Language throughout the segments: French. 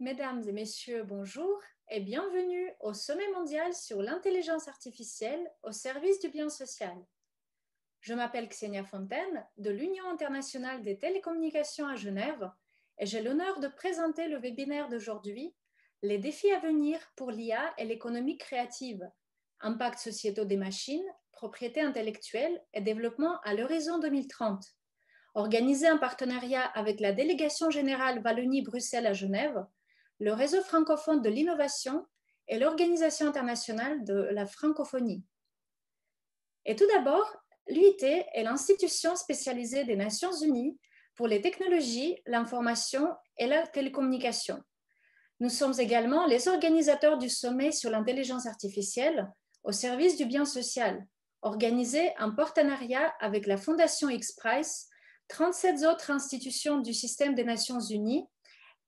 Mesdames et messieurs, bonjour et bienvenue au Sommet mondial sur l'intelligence artificielle au service du bien social. Je m'appelle Xenia Fontaine de l'Union internationale des télécommunications à Genève et j'ai l'honneur de présenter le webinaire d'aujourd'hui « Les défis à venir pour l'IA et l'économie créative, impact sociétaux des machines, propriété intellectuelle et développement à l'horizon 2030 », organisé en partenariat avec la Délégation générale Wallonie-Bruxelles à Genève, le réseau francophone de l'innovation et l'Organisation internationale de la francophonie. Et tout d'abord, l'UIT est l'institution spécialisée des Nations unies pour les technologies, l'information et la télécommunication. Nous sommes également les organisateurs du sommet sur l'intelligence artificielle au service du bien social, organisé en partenariat avec la Fondation X-Prize, 37 autres institutions du système des Nations unies,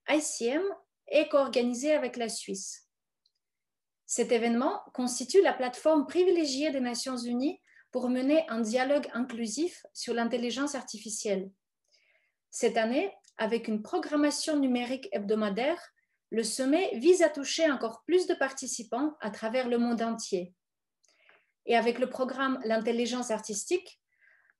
ICM, et co-organisé avec la Suisse. Cet événement constitue la plateforme privilégiée des Nations unies pour mener un dialogue inclusif sur l'intelligence artificielle. Cette année, avec une programmation numérique hebdomadaire, le sommet vise à toucher encore plus de participants à travers le monde entier. Et avec le programme L'intelligence artistique,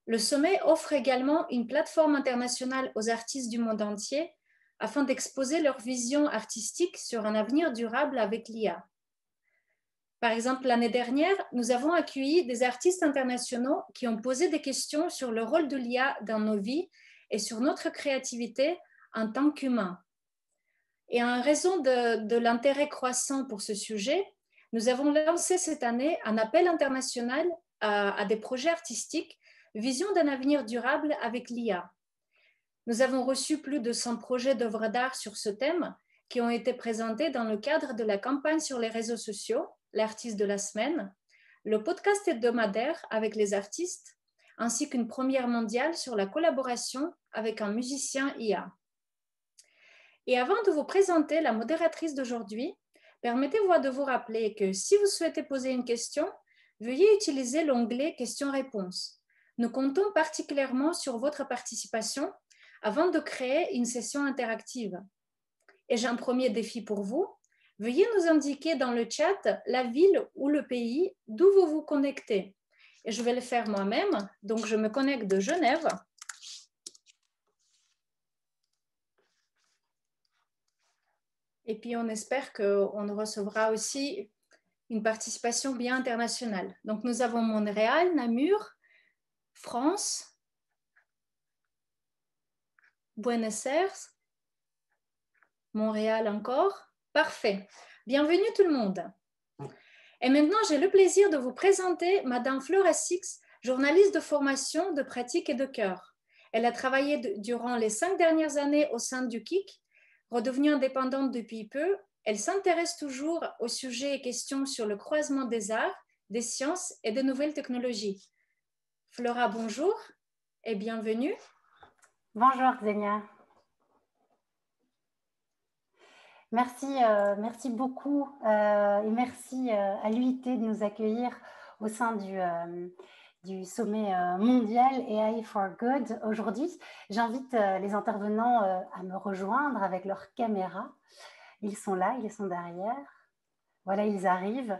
le sommet offre également une plateforme internationale aux artistes du monde entier afin d'exposer leur vision artistique sur un avenir durable avec l'IA. Par exemple, l'année dernière, nous avons accueilli des artistes internationaux qui ont posé des questions sur le rôle de l'IA dans nos vies et sur notre créativité en tant qu'humains. Et en raison de l'intérêt croissant pour ce sujet, nous avons lancé cette année un appel international à des projets artistiques Vision d'un avenir durable avec l'IA. Nous avons reçu plus de 100 projets d'œuvres d'art sur ce thème qui ont été présentés dans le cadre de la campagne sur les réseaux sociaux, l'artiste de la semaine, le podcast hebdomadaire avec les artistes, ainsi qu'une première mondiale sur la collaboration avec un musicien IA. Et avant de vous présenter la modératrice d'aujourd'hui, permettez-moi de vous rappeler que si vous souhaitez poser une question, veuillez utiliser l'onglet questions-réponses. Nous comptons particulièrement sur votre participation avant de créer une session interactive. Et j'ai un premier défi pour vous. Veuillez nous indiquer dans le chat la ville ou le pays d'où vous vous connectez. Et je vais le faire moi-même. Donc, je me connecte de Genève. Et puis, on espère qu'on recevra aussi une participation bien internationale. Donc, nous avons Montréal, Namur, France, Buenos Aires, Montréal encore. Parfait. Bienvenue tout le monde. Et maintenant, j'ai le plaisir de vous présenter Madame Flora Six, journaliste de formation, de pratique et de cœur. Elle a travaillé durant les 5 dernières années au sein du KIC. Redevenue indépendante depuis peu, elle s'intéresse toujours aux sujets et questions sur le croisement des arts, des sciences et des nouvelles technologies. Flora, bonjour et bienvenue. Bonjour Xenia. Merci beaucoup et merci à l'UIT de nous accueillir au sein du sommet mondial AI for Good. Aujourd'hui, j'invite les intervenants à me rejoindre avec leur caméra. Ils sont là, ils sont derrière. Voilà, ils arrivent.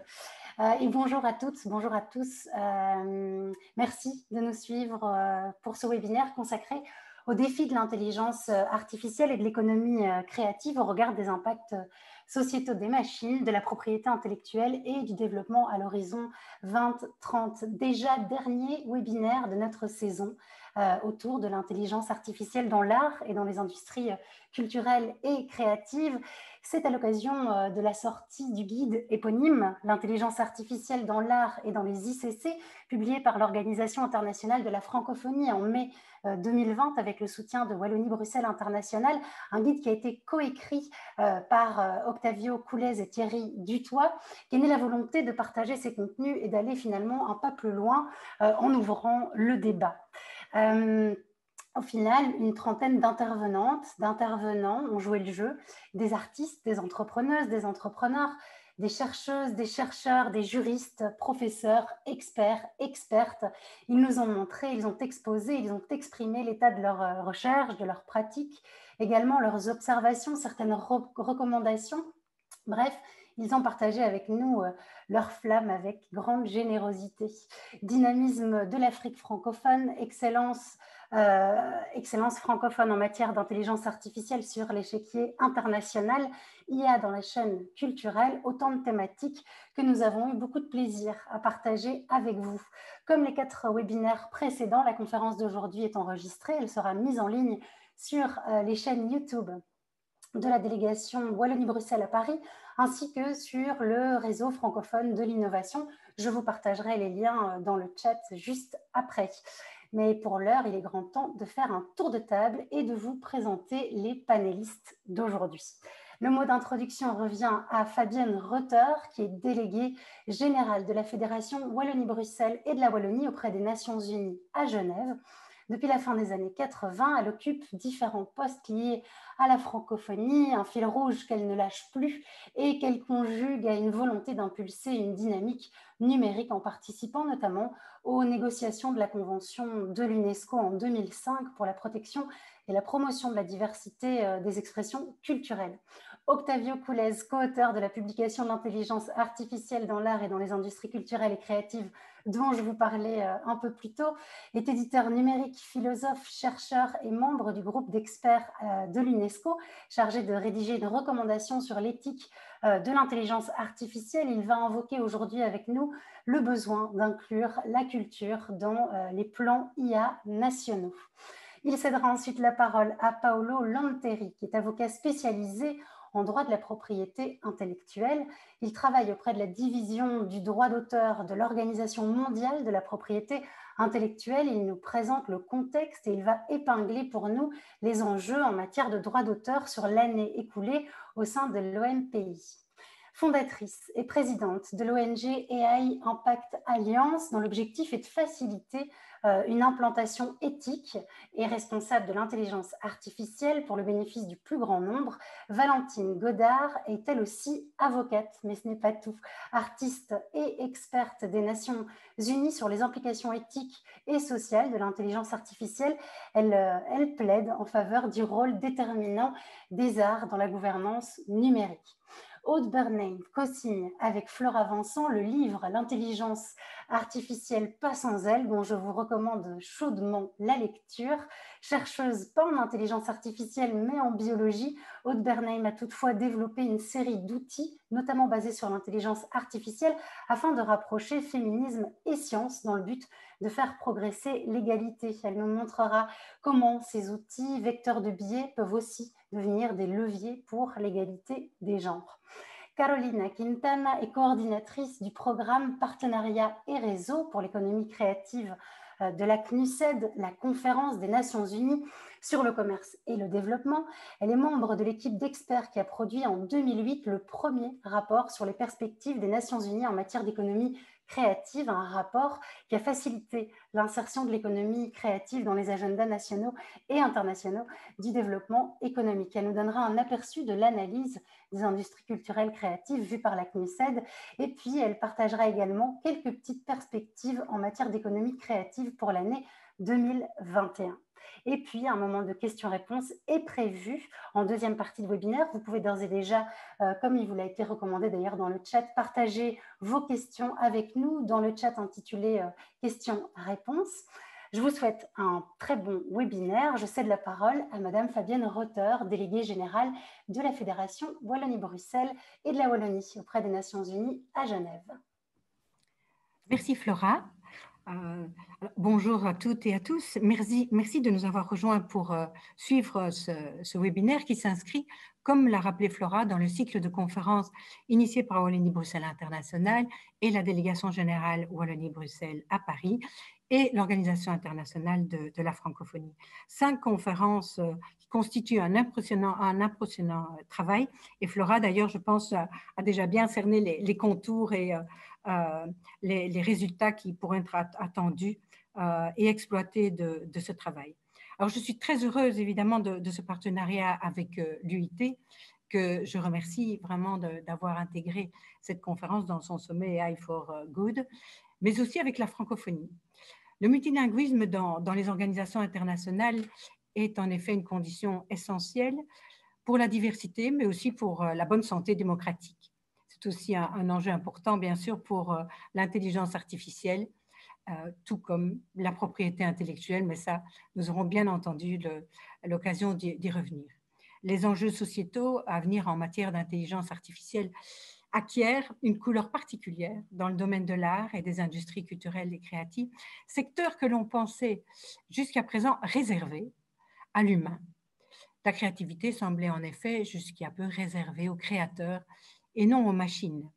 Et bonjour à toutes, bonjour à tous. Merci de nous suivre pour ce webinaire consacré au défi de l'intelligence artificielle et de l'économie créative au regard des impacts sociétaux des machines, de la propriété intellectuelle et du développement à l'horizon 2030. Déjà dernier webinaire de notre saison autour de l'intelligence artificielle dans l'art et dans les industries culturelles et créatives. C'est à l'occasion de la sortie du guide éponyme « L'intelligence artificielle dans l'art et dans les ICC » publié par l'Organisation internationale de la francophonie en mai 2020 avec le soutien de Wallonie-Bruxelles International, un guide qui a été coécrit par Octavio Coulez et Thierry Dutoit, qui est né la volonté de partager ces contenus et d'aller finalement un pas plus loin en ouvrant le débat. Au final, une trentaine d'intervenantes, d'intervenants ont joué le jeu, des artistes, des entrepreneuses, des entrepreneurs, des chercheuses, des chercheurs, des juristes, professeurs, experts, expertes. Ils nous ont montré, ils ont exposé, ils ont exprimé l'état de leur recherche, de leur pratique également leurs observations, certaines recommandations. Bref, ils ont partagé avec nous leur flamme avec grande générosité. Dynamisme de l'Afrique francophone, excellence francophone en matière d'intelligence artificielle sur l'échiquier international, IA dans la chaîne culturelle, autant de thématiques que nous avons eu beaucoup de plaisir à partager avec vous. Comme les 4 webinaires précédents, la conférence d'aujourd'hui est enregistrée, elle sera mise en ligne sur les chaînes YouTube de la délégation Wallonie-Bruxelles à Paris, ainsi que sur le réseau francophone de l'innovation. Je vous partagerai les liens dans le chat juste après. Mais pour l'heure, il est grand temps de faire un tour de table et de vous présenter les panélistes d'aujourd'hui. Le mot d'introduction revient à Fabienne Rotter, qui est déléguée générale de la Fédération Wallonie-Bruxelles et de la Wallonie auprès des Nations Unies à Genève. Depuis la fin des années 80, elle occupe différents postes liés à la francophonie, un fil rouge qu'elle ne lâche plus et qu'elle conjugue à une volonté d'impulser une dynamique numérique en participant notamment aux négociations de la Convention de l'UNESCO en 2005 pour la protection et la promotion de la diversité des expressions culturelles. Octavio Coulez, co-auteur de la publication de l'intelligence artificielle dans l'art et dans les industries culturelles et créatives dont je vous parlais un peu plus tôt, est éditeur numérique, philosophe, chercheur et membre du groupe d'experts de l'UNESCO, chargé de rédiger une recommandation sur l'éthique de l'intelligence artificielle. Il va invoquer aujourd'hui avec nous le besoin d'inclure la culture dans les plans IA nationaux. Il cédera ensuite la parole à Paolo Lanteri, qui est avocat spécialisé en droit de la propriété intellectuelle. Il travaille auprès de la division du droit d'auteur de l'Organisation mondiale de la propriété intellectuelle. Il nous présente le contexte et il va épingler pour nous les enjeux en matière de droit d'auteur sur l'année écoulée au sein de l'OMPI. Fondatrice et présidente de l'ONG AI Impact Alliance, dont l'objectif est de faciliter une implantation éthique et responsable de l'intelligence artificielle pour le bénéfice du plus grand nombre, Valentine Godard est elle aussi avocate, mais ce n'est pas tout. Artiste et experte des Nations Unies sur les implications éthiques et sociales de l'intelligence artificielle, elle plaide en faveur du rôle déterminant des arts dans la gouvernance numérique. Aude Bernheim co-signe avec Flora Vincent le livre L'intelligence artificielle pas sans elle, dont je vous recommande chaudement la lecture. Chercheuse pas en intelligence artificielle mais en biologie, Aude Bernheim a toutefois développé une série d'outils, notamment basés sur l'intelligence artificielle, afin de rapprocher féminisme et science dans le but de faire progresser l'égalité. Elle nous montrera comment ces outils, vecteurs de biais, peuvent aussi devenir des leviers pour l'égalité des genres. Carolina Quintana est coordinatrice du programme Partenariat et Réseau pour l'économie créative de la CNUSED, la conférence des Nations Unies sur le commerce et le développement. Elle est membre de l'équipe d'experts qui a produit en 2008 le premier rapport sur les perspectives des Nations Unies en matière d'économie créative, un rapport qui a facilité l'insertion de l'économie créative dans les agendas nationaux et internationaux du développement économique. Elle nous donnera un aperçu de l'analyse des industries culturelles créatives vues par la CNUSED et puis elle partagera également quelques petites perspectives en matière d'économie créative pour l'année 2021. Et puis, un moment de questions-réponses est prévu en deuxième partie de webinaire. Vous pouvez d'ores et déjà, comme il vous l'a été recommandé d'ailleurs dans le chat, partager vos questions avec nous dans le chat intitulé questions-réponses. Je vous souhaite un très bon webinaire. Je cède la parole à Madame Fabienne Rotter, déléguée générale de la Fédération Wallonie-Bruxelles et de la Wallonie auprès des Nations Unies à Genève. Merci Flora. Bonjour à toutes et à tous. Merci de nous avoir rejoints pour suivre ce webinaire qui s'inscrit, comme l'a rappelé Flora, dans le cycle de conférences initié par Wallonie-Bruxelles International et la délégation générale Wallonie-Bruxelles à Paris et l'Organisation internationale de la francophonie. 5 conférences qui constituent un impressionnant travail. Et Flora, d'ailleurs, je pense, a déjà bien cerné les contours et les résultats qui pourraient être attendus et exploités de ce travail. Alors, je suis très heureuse, évidemment, de ce partenariat avec l'UIT, que je remercie vraiment d'avoir intégré cette conférence dans son sommet AI for Good, mais aussi avec la francophonie. Le multilinguisme dans les organisations internationales est en effet une condition essentielle pour la diversité, mais aussi pour la bonne santé démocratique. C'est aussi un enjeu important, bien sûr, pour l'intelligence artificielle, tout comme la propriété intellectuelle, mais ça, nous aurons bien entendu l'occasion d'y revenir. Les enjeux sociétaux à venir en matière d'intelligence artificielle acquièrent une couleur particulière dans le domaine de l'art et des industries culturelles et créatives, secteur que l'on pensait jusqu'à présent réservé à l'humain. La créativité semblait en effet jusqu'à peu réservée aux créateurs et non aux machines.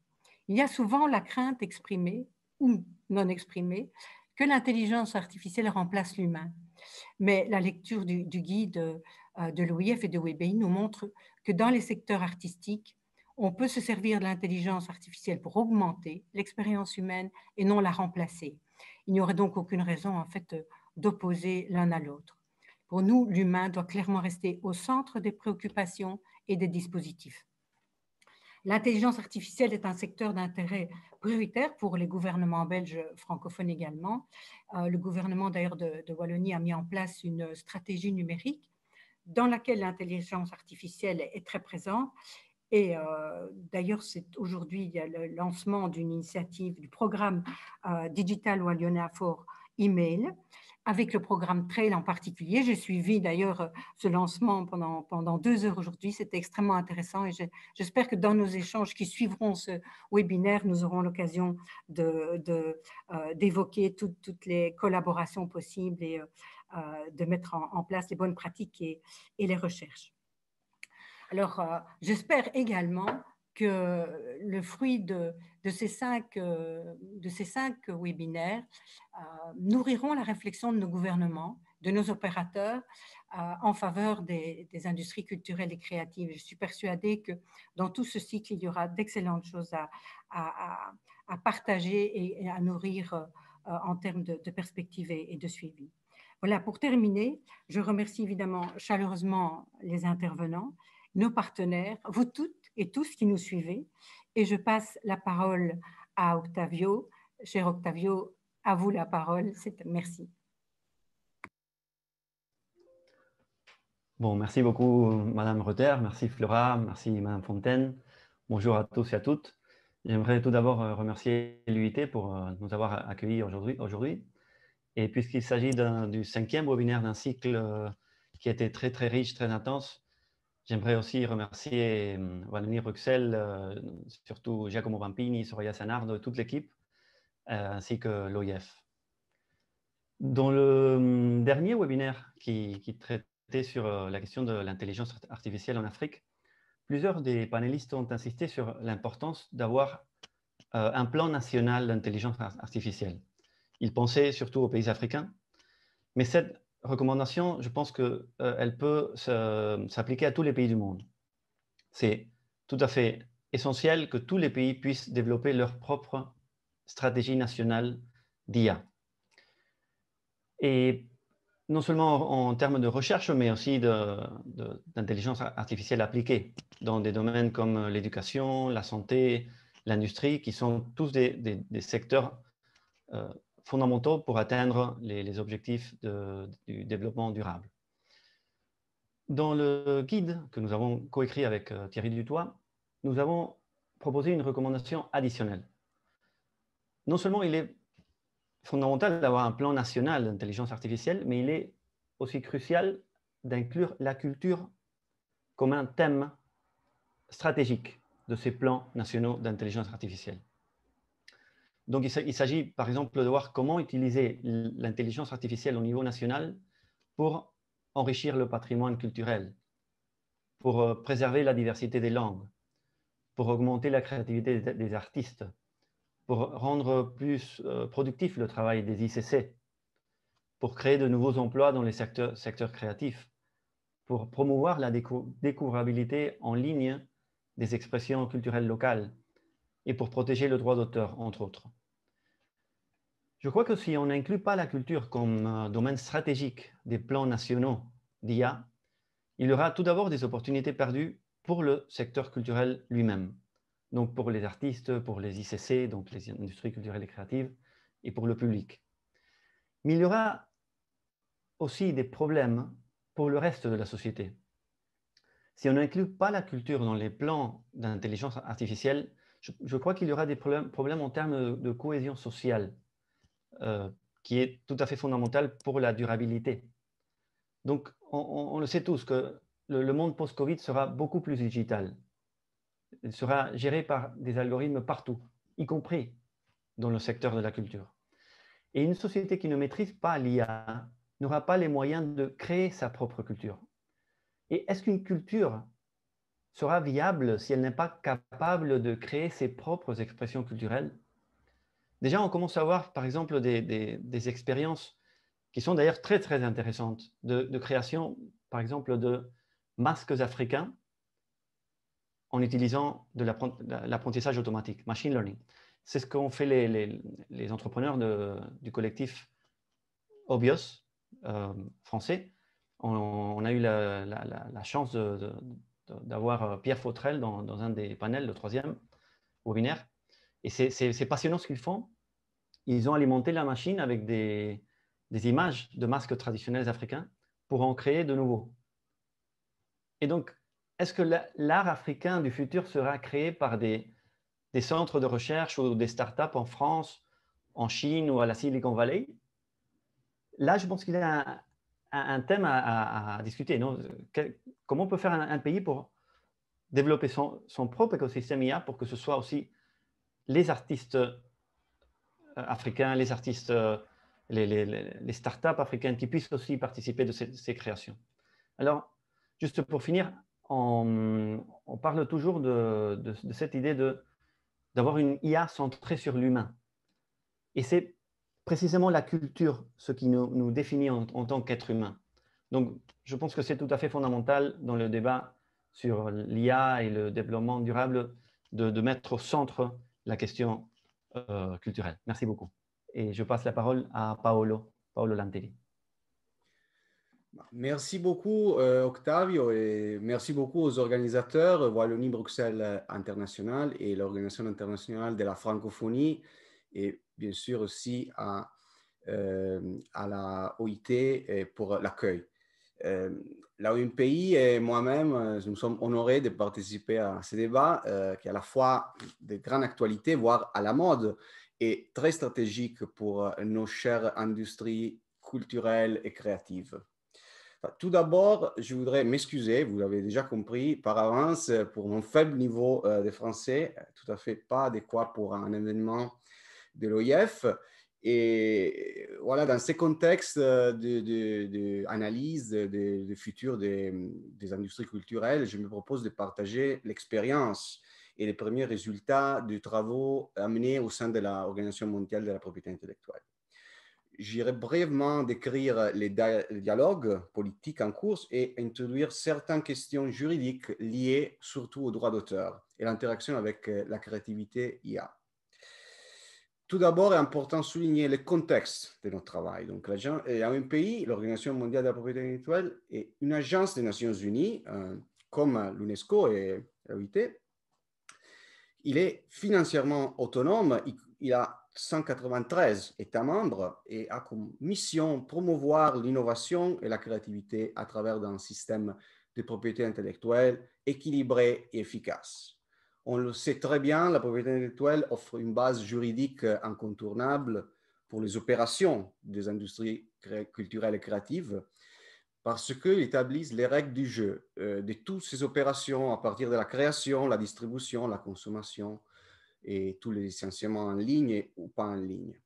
Il y a souvent la crainte exprimée ou non exprimée que l'intelligence artificielle remplace l'humain. Mais la lecture du guide de l'OIF et de WebAI nous montre que dans les secteurs artistiques, on peut se servir de l'intelligence artificielle pour augmenter l'expérience humaine et non la remplacer. Il n'y aurait donc aucune raison en fait d'opposer l'un à l'autre. Pour nous, l'humain doit clairement rester au centre des préoccupations et des dispositifs. L'intelligence artificielle est un secteur d'intérêt prioritaire pour les gouvernements belges francophones également. Le gouvernement d'ailleurs de Wallonie a mis en place une stratégie numérique dans laquelle l'intelligence artificielle est très présente. Et d'ailleurs, aujourd'hui, il y a le lancement d'une initiative du programme Digital Wallonia for Email, avec le programme Trail en particulier. J'ai suivi d'ailleurs ce lancement pendant 2 heures aujourd'hui. C'était extrêmement intéressant et j'espère que dans nos échanges qui suivront ce webinaire, nous aurons l'occasion d'évoquer toutes les collaborations possibles et de mettre en place les bonnes pratiques et les recherches. Alors, j'espère également que le fruit de ces 5 webinaires nourriront la réflexion de nos gouvernements, de nos opérateurs en faveur des industries culturelles et créatives. Je suis persuadée que dans tout ce cycle, il y aura d'excellentes choses à partager et à nourrir en termes de perspectives et de suivi. Voilà, pour terminer, je remercie évidemment chaleureusement les intervenants, nos partenaires, vous toutes et tous qui nous suivez. Et je passe la parole à Octavio. Cher Octavio, à vous la parole. Merci. Bon, merci beaucoup, Madame Reuter. Merci, Flora. Merci, Madame Fontaine. Bonjour à tous et à toutes. J'aimerais tout d'abord remercier l'UIT pour nous avoir accueillis aujourd'hui. Et puisqu'il s'agit du 5e webinaire d'un cycle qui a été très, très riche, très intense, j'aimerais aussi remercier Wallonie-Bruxelles, surtout Giacomo Vampini, Soraya Sanardo et toute l'équipe, ainsi que l'OIF. Dans le dernier webinaire qui traitait sur la question de l'intelligence artificielle en Afrique, plusieurs des panélistes ont insisté sur l'importance d'avoir un plan national d'intelligence artificielle. Ils pensaient surtout aux pays africains, mais cette recommandation, je pense qu'elle peut s'appliquer à tous les pays du monde. C'est tout à fait essentiel que tous les pays puissent développer leur propre stratégie nationale d'IA. Et non seulement en termes de recherche, mais aussi d'intelligence artificielle appliquée dans des domaines comme l'éducation, la santé, l'industrie, qui sont tous des secteurs fondamentaux pour atteindre les objectifs du développement durable. Dans le guide que nous avons coécrit avec Thierry Dutoit, nous avons proposé une recommandation additionnelle. Non seulement il est fondamental d'avoir un plan national d'intelligence artificielle, mais il est aussi crucial d'inclure la culture comme un thème stratégique de ces plans nationaux d'intelligence artificielle. Donc, il s'agit, par exemple, de voir comment utiliser l'intelligence artificielle au niveau national pour enrichir le patrimoine culturel, pour préserver la diversité des langues, pour augmenter la créativité des artistes, pour rendre plus productif le travail des ICC, pour créer de nouveaux emplois dans les secteurs créatifs, pour promouvoir la découvrabilité en ligne des expressions culturelles locales et pour protéger le droit d'auteur, entre autres. Je crois que si on n'inclut pas la culture comme domaine stratégique des plans nationaux d'IA, il y aura tout d'abord des opportunités perdues pour le secteur culturel lui-même. Donc pour les artistes, pour les ICC, donc les industries culturelles et créatives, et pour le public. Mais il y aura aussi des problèmes pour le reste de la société. Si on n'inclut pas la culture dans les plans d'intelligence artificielle, je crois qu'il y aura des problèmes en termes de cohésion sociale, qui est tout à fait fondamental pour la durabilité. Donc, on le sait tous que le monde post-Covid sera beaucoup plus digital. Il sera géré par des algorithmes partout, y compris dans le secteur de la culture. Et une société qui ne maîtrise pas l'IA n'aura pas les moyens de créer sa propre culture. Et est-ce qu'une culture sera viable si elle n'est pas capable de créer ses propres expressions culturelles? Déjà, on commence à voir, par exemple, des expériences qui sont d'ailleurs très, très intéressantes de création, par exemple, de masques africains en utilisant de l'apprentissage automatique, machine learning. C'est ce qu'ont fait les entrepreneurs du collectif Obios français. On a eu la chance d'avoir Pierre Fautrel dans un des panels, le 3e webinaire. Et c'est passionnant ce qu'ils font. Ils ont alimenté la machine avec des images de masques traditionnels africains pour en créer de nouveaux. Et donc, est-ce que l'art africain du futur sera créé par des centres de recherche ou des startups en France, en Chine ou à la Silicon Valley? Là, je pense qu'il y a un thème à discuter. Non? Comment on peut faire un pays pour développer son propre écosystème IA pour que ce soit aussi les artistes africains, les artistes, les startups africaines qui puissent aussi participer de ces créations. Alors, juste pour finir, on parle toujours de cette idée d'avoir une IA centrée sur l'humain. Et c'est précisément la culture ce qui nous définit en tant qu'être humain. Donc, je pense que c'est tout à fait fondamental dans le débat sur l'IA et le développement durable de mettre au centre la question culturelle. Merci beaucoup. Et je passe la parole à Paolo Lantelli. Merci beaucoup, Octavio, et merci beaucoup aux organisateurs, Wallonie-Bruxelles International et l'Organisation internationale de la francophonie, et bien sûr aussi à la OIT pour l'accueil. La OMPI et moi-même, nous sommes honorés de participer à ce débat qui est à la fois de grande actualité, voire à la mode, et très stratégique pour nos chères industries culturelles et créatives. Enfin, tout d'abord, je voudrais m'excuser, vous l'avez déjà compris, par avance pour mon faible niveau de français, tout à fait pas adéquat pour un événement de l'OIF. Et voilà, dans ces contextes d'analyse du futur des industries culturelles, je me propose de partager l'expérience et les premiers résultats des travaux amenés au sein de l'Organisation mondiale de la propriété intellectuelle. J'irai brièvement décrire les dialogues politiques en cours et introduire certaines questions juridiques liées surtout aux droits d'auteur et l'interaction avec la créativité IA. Tout d'abord, il est important de souligner le contexte de notre travail. Donc, l'OMPI, l'Organisation mondiale de la propriété intellectuelle, est une agence des Nations Unies, comme l'UNESCO et l'OIT. Il est financièrement autonome. Il a 193 États membres et a comme mission promouvoir l'innovation et la créativité à travers un système de propriété intellectuelle équilibré et efficace. On le sait très bien, la propriété intellectuelle offre une base juridique incontournable pour les opérations des industries culturelles et créatives parce qu'ils établissent les règles du jeu de toutes ces opérations à partir de la création, la distribution, la consommation et tous les licenciements en ligne ou pas en ligne.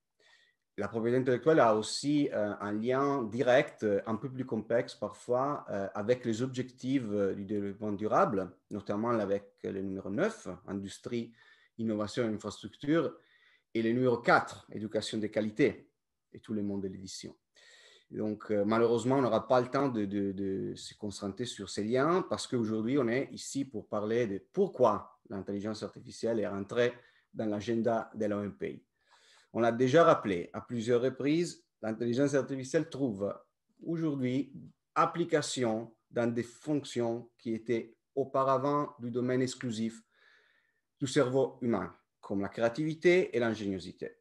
La propriété intellectuelle a aussi un lien direct, un peu plus complexe parfois, avec les objectifs du développement durable, notamment avec le numéro 9, industrie, innovation et infrastructure, et le numéro 4, éducation de qualité, et tout le monde de l'édition. Donc, malheureusement, on n'aura pas le temps de se concentrer sur ces liens parce qu'aujourd'hui, on est ici pour parler de pourquoi l'intelligence artificielle est rentrée dans l'agenda de l'OMPI. On l'a déjà rappelé à plusieurs reprises, l'intelligence artificielle trouve aujourd'hui application dans des fonctions qui étaient auparavant du domaine exclusif du cerveau humain, comme la créativité et l'ingéniosité.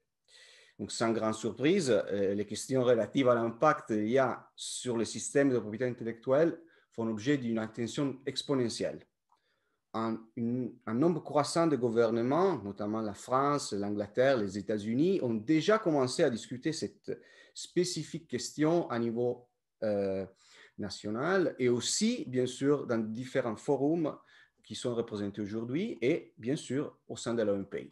Donc, sans grande surprise, les questions relatives à l'impact qu'il y a sur le système de propriété intellectuelle font l'objet d'une attention exponentielle. Un nombre croissant de gouvernements, notamment la France, l'Angleterre, les États-Unis, ont déjà commencé à discuter cette spécifique question à niveau national et aussi, bien sûr, dans différents forums qui sont représentés aujourd'hui et, bien sûr, au sein de l'OMPI.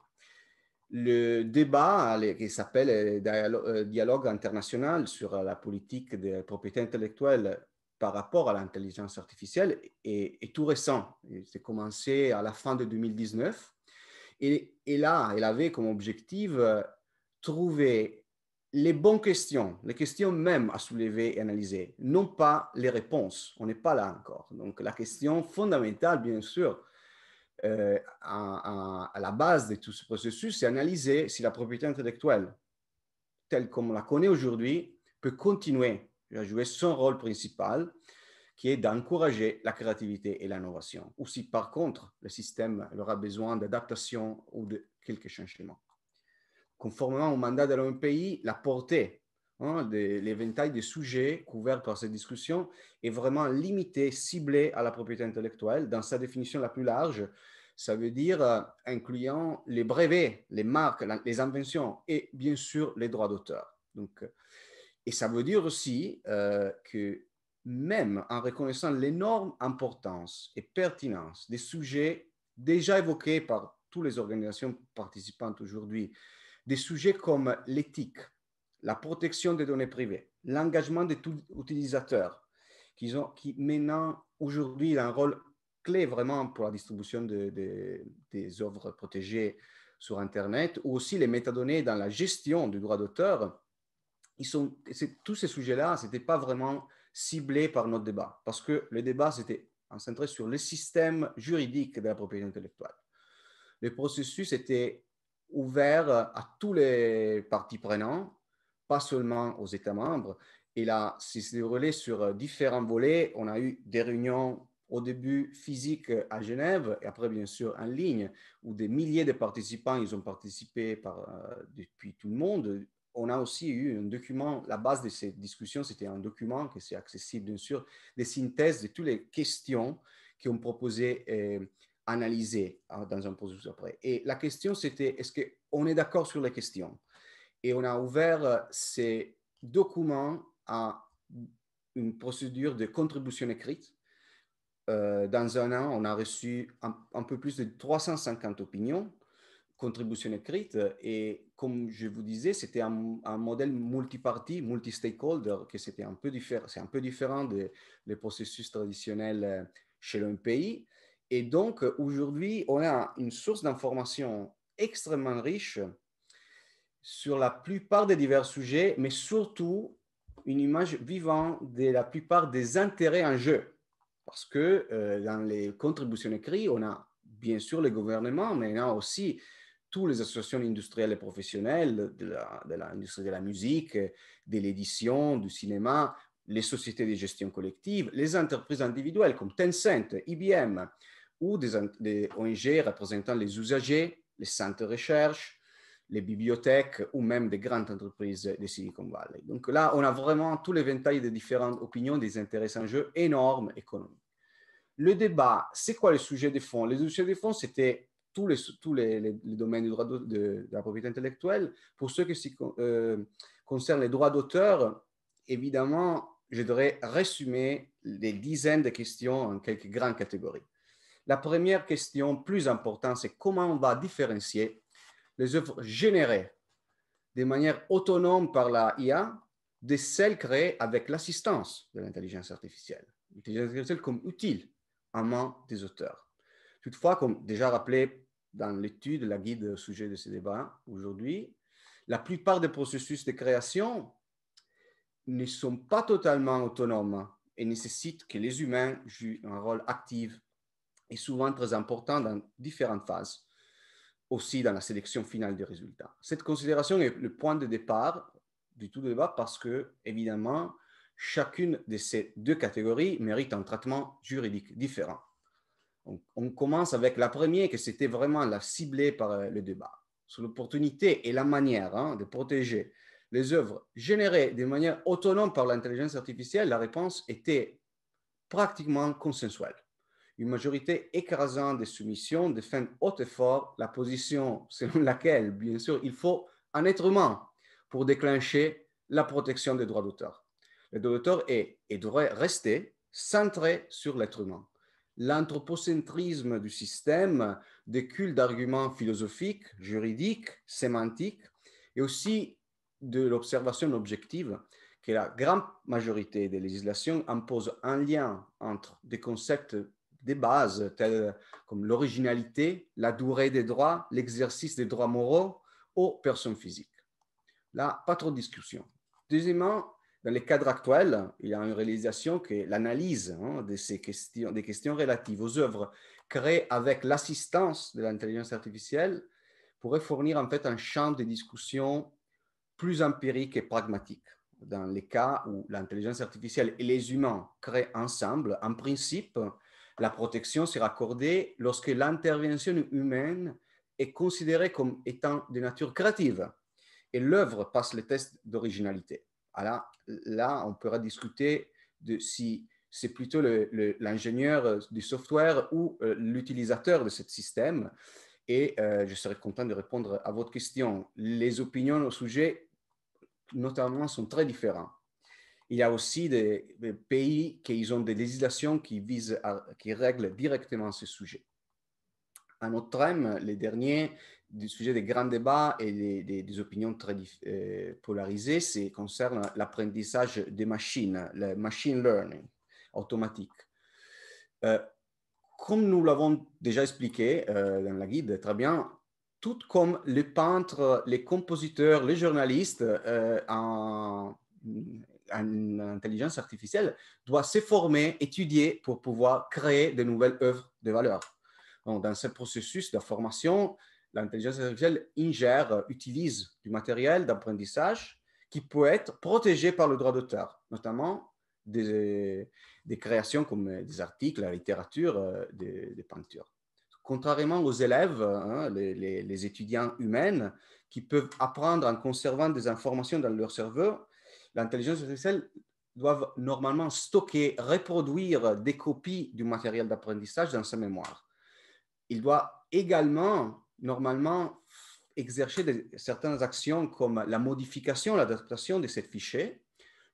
Le débat qui s'appelle Dialogue international sur la politique de propriété intellectuelle par rapport à l'intelligence artificielle est tout récent. C'est commencé à la fin de 2019. Et là, elle avait comme objectif trouver les bonnes questions, les questions même à soulever et analyser, non pas les réponses. On n'est pas là encore. Donc, la question fondamentale, bien sûr, à la base de tout ce processus, c'est analyser si la propriété intellectuelle, telle qu'on la connaît aujourd'hui, peut continuer à jouer son rôle principal, qui est d'encourager la créativité et l'innovation, ou si par contre le système aura besoin d'adaptation ou de quelques changements. Conformément au mandat de l'OMPI, la portée, l'éventail des sujets couverts par cette discussion est vraiment limitée, ciblée à la propriété intellectuelle dans sa définition la plus large. Ça veut dire incluant les brevets, les marques, les inventions et bien sûr les droits d'auteur. Donc, et ça veut dire aussi que même en reconnaissant l'énorme importance et pertinence des sujets déjà évoqués par toutes les organisations participantes aujourd'hui, des sujets comme l'éthique, la protection des données privées, l'engagement des utilisateurs, qui maintenant aujourd'hui ont un rôle clé vraiment pour la distribution des œuvres protégées sur Internet, ou aussi les métadonnées dans la gestion du droit d'auteur. Tous ces sujets-là, ce n'était pas vraiment ciblé par notre débat, parce que le débat s'était centré sur le système juridique de la propriété intellectuelle. Le processus était ouvert à tous les parties prenantes, pas seulement aux États membres. Et là, c'est déroulé sur différents volets. On a eu des réunions au début physiques à Genève et après, bien sûr, en ligne, où des milliers de participants ils ont participé depuis tout le monde. On a aussi eu un document, la base de ces discussions, c'était un document qui est accessible, bien sûr, des synthèses de toutes les questions qui ont proposé analyser dans un processus après. Et la question, c'était, est-ce qu'on est d'accord sur les questions? Et on a ouvert ces documents à une procédure de contribution écrite. Dans un an, on a reçu un peu plus de 350 opinions, contributions écrites. Et comme je vous disais, c'était un modèle multiparti, multi-stakeholder, que c'était un peu différent. C'est un peu différent des processus traditionnels chez l'OMPI. Et donc, aujourd'hui, on a une source d'information extrêmement riche sur la plupart des divers sujets, mais surtout une image vivante de la plupart des intérêts en jeu. Parce que dans les contributions écrites, on a bien sûr les gouvernements, mais on a aussi toutes les associations industrielles et professionnelles de l'industrie de la musique, de l'édition, du cinéma, les sociétés de gestion collective, les entreprises individuelles comme Tencent, IBM, ou des ONG représentant les usagers, les centres de recherche, les bibliothèques ou même des grandes entreprises de Silicon Valley. Donc là, on a vraiment tout l'éventail de différentes opinions, des intérêts en jeu énormes économiques. Le débat, c'est quoi le sujet de fond? Les sujets de fond, c'était tous les domaines du droit de la propriété intellectuelle. Pour ceux qui concernent les droits d'auteur, évidemment, je devrais résumer des dizaines de questions en quelques grandes catégories. La première question plus importante, c'est comment on va différencier les œuvres générées de manière autonome par la IA de celles créées avec l'assistance de l'intelligence artificielle. L'intelligence artificielle comme utile en main des auteurs. Toutefois, comme déjà rappelé dans l'étude, la guide au sujet de ce débat aujourd'hui, la plupart des processus de création ne sont pas totalement autonomes et nécessitent que les humains jouent un rôle actif et souvent très important dans différentes phases, aussi dans la sélection finale des résultats. Cette considération est le point de départ du tout débat parce que, évidemment, chacune de ces deux catégories mérite un traitement juridique différent. On commence avec la première, que c'était vraiment la ciblée par le débat. sur l'opportunité et la manière de protéger les œuvres générées de manière autonome par l'intelligence artificielle, la réponse était pratiquement consensuelle. Une majorité écrasante des soumissions défend haut et fort la position selon laquelle, bien sûr, il faut un être humain pour déclencher la protection des droits d'auteur. Le droit d'auteur est et devrait rester centré sur l'être humain. L'anthropocentrisme du système découle d'arguments philosophiques, juridiques, sémantiques et aussi de l'observation objective que la grande majorité des législations imposent un lien entre des concepts de base tels comme l'originalité, la durée des droits, l'exercice des droits moraux aux personnes physiques. Là, pas trop de discussion. Deuxièmement, dans les cadres actuels, il y a une réalisation que l'analyse de ces questions, des questions relatives aux œuvres créées avec l'assistance de l'intelligence artificielle pourrait fournir en fait un champ de discussion plus empirique et pragmatique. Dans les cas où l'intelligence artificielle et les humains créent ensemble, en principe, la protection sera accordée lorsque l'intervention humaine est considérée comme étant de nature créative et l'œuvre passe le test d'originalité. Alors là, on pourra discuter de si c'est plutôt l'ingénieur du software ou l'utilisateur de ce système. Et je serais content de répondre à votre question. Les opinions au sujet, notamment, sont très différentes. Il y a aussi des pays qui ont des législations qui règlent directement ce sujet. Un autre thème, les derniers, du sujet des grands débats et des opinions très polarisées, c'est concerne l'apprentissage des machines, le machine learning automatique. Comme nous l'avons déjà expliqué dans la guide, très bien, tout comme les peintres, les compositeurs, les journalistes en intelligence artificielle doivent se former, étudier pour pouvoir créer de nouvelles œuvres de valeur. Donc, dans ce processus de formation, l'intelligence artificielle ingère, utilise du matériel d'apprentissage qui peut être protégé par le droit d'auteur, notamment des créations comme des articles, la littérature, des peintures. Contrairement aux élèves, les étudiants humains qui peuvent apprendre en conservant des informations dans leur cerveau, l'intelligence artificielle doit normalement stocker, reproduire des copies du matériel d'apprentissage dans sa mémoire. Il doit également, normalement, exercer certaines actions comme la modification, l'adaptation de ces fichiers,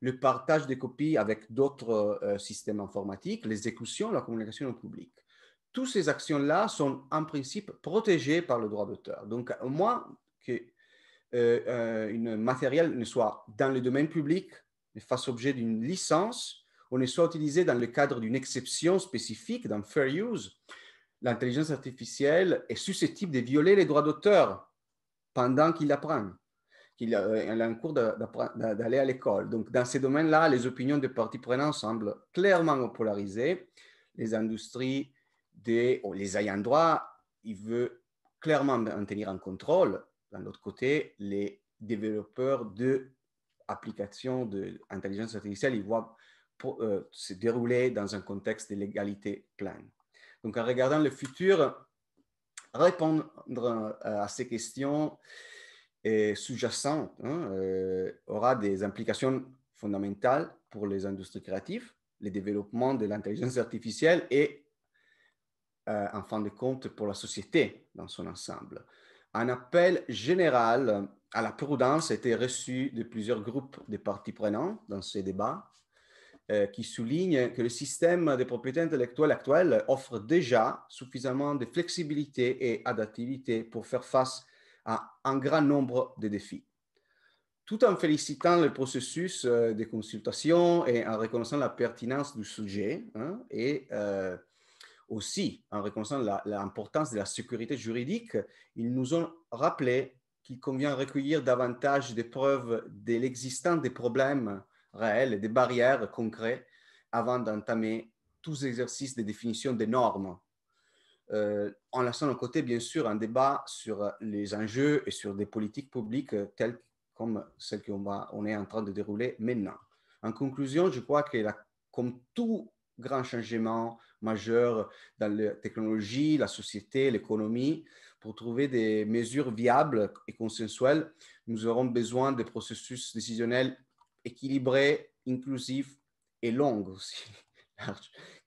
le partage des copies avec d'autres systèmes informatiques, l'exécution, la communication au public. Toutes ces actions-là sont en principe protégées par le droit d'auteur. Donc, au moins qu'un matériel ne soit dans le domaine public, ne fasse objet d'une licence, ou ne soit utilisé dans le cadre d'une exception spécifique, d'un fair use, l'intelligence artificielle est susceptible de violer les droits d'auteur pendant qu'il apprend, qu'il a en cours d'aller à l'école. Donc, dans ces domaines-là, les opinions des parties prenantes semblent clairement polarisées. Les industries, les ayants droit, ils veulent clairement en tenir un contrôle. D'un autre côté, les développeurs d'applications d'intelligence artificielle, ils voient se dérouler dans un contexte de légalité pleine. Donc, en regardant le futur, répondre à ces questions sous-jacentes aura des implications fondamentales pour les industries créatives, le développement de l'intelligence artificielle et, en fin de compte, pour la société dans son ensemble. Un appel général à la prudence a été reçu de plusieurs groupes de parties prenantes dans ces débats, qui souligne que le système de propriété intellectuelle actuel offre déjà suffisamment de flexibilité et adaptivité pour faire face à un grand nombre de défis. Tout en félicitant le processus de consultation et en reconnaissant la pertinence du sujet, et aussi en reconnaissant l'importance de la sécurité juridique, ils nous ont rappelé qu'il convient recueillir davantage de preuves de l'existence des problèmes réelles et des barrières concrètes avant d'entamer tous les exercices de définition des normes. En laissant de côté, bien sûr, un débat sur les enjeux et sur des politiques publiques telles comme celles qu'on est en train de dérouler maintenant. En conclusion, je crois que comme tout grand changement majeur dans la technologie, la société, l'économie, pour trouver des mesures viables et consensuelles, nous aurons besoin de processus décisionnels équilibrés, inclusifs et longs aussi,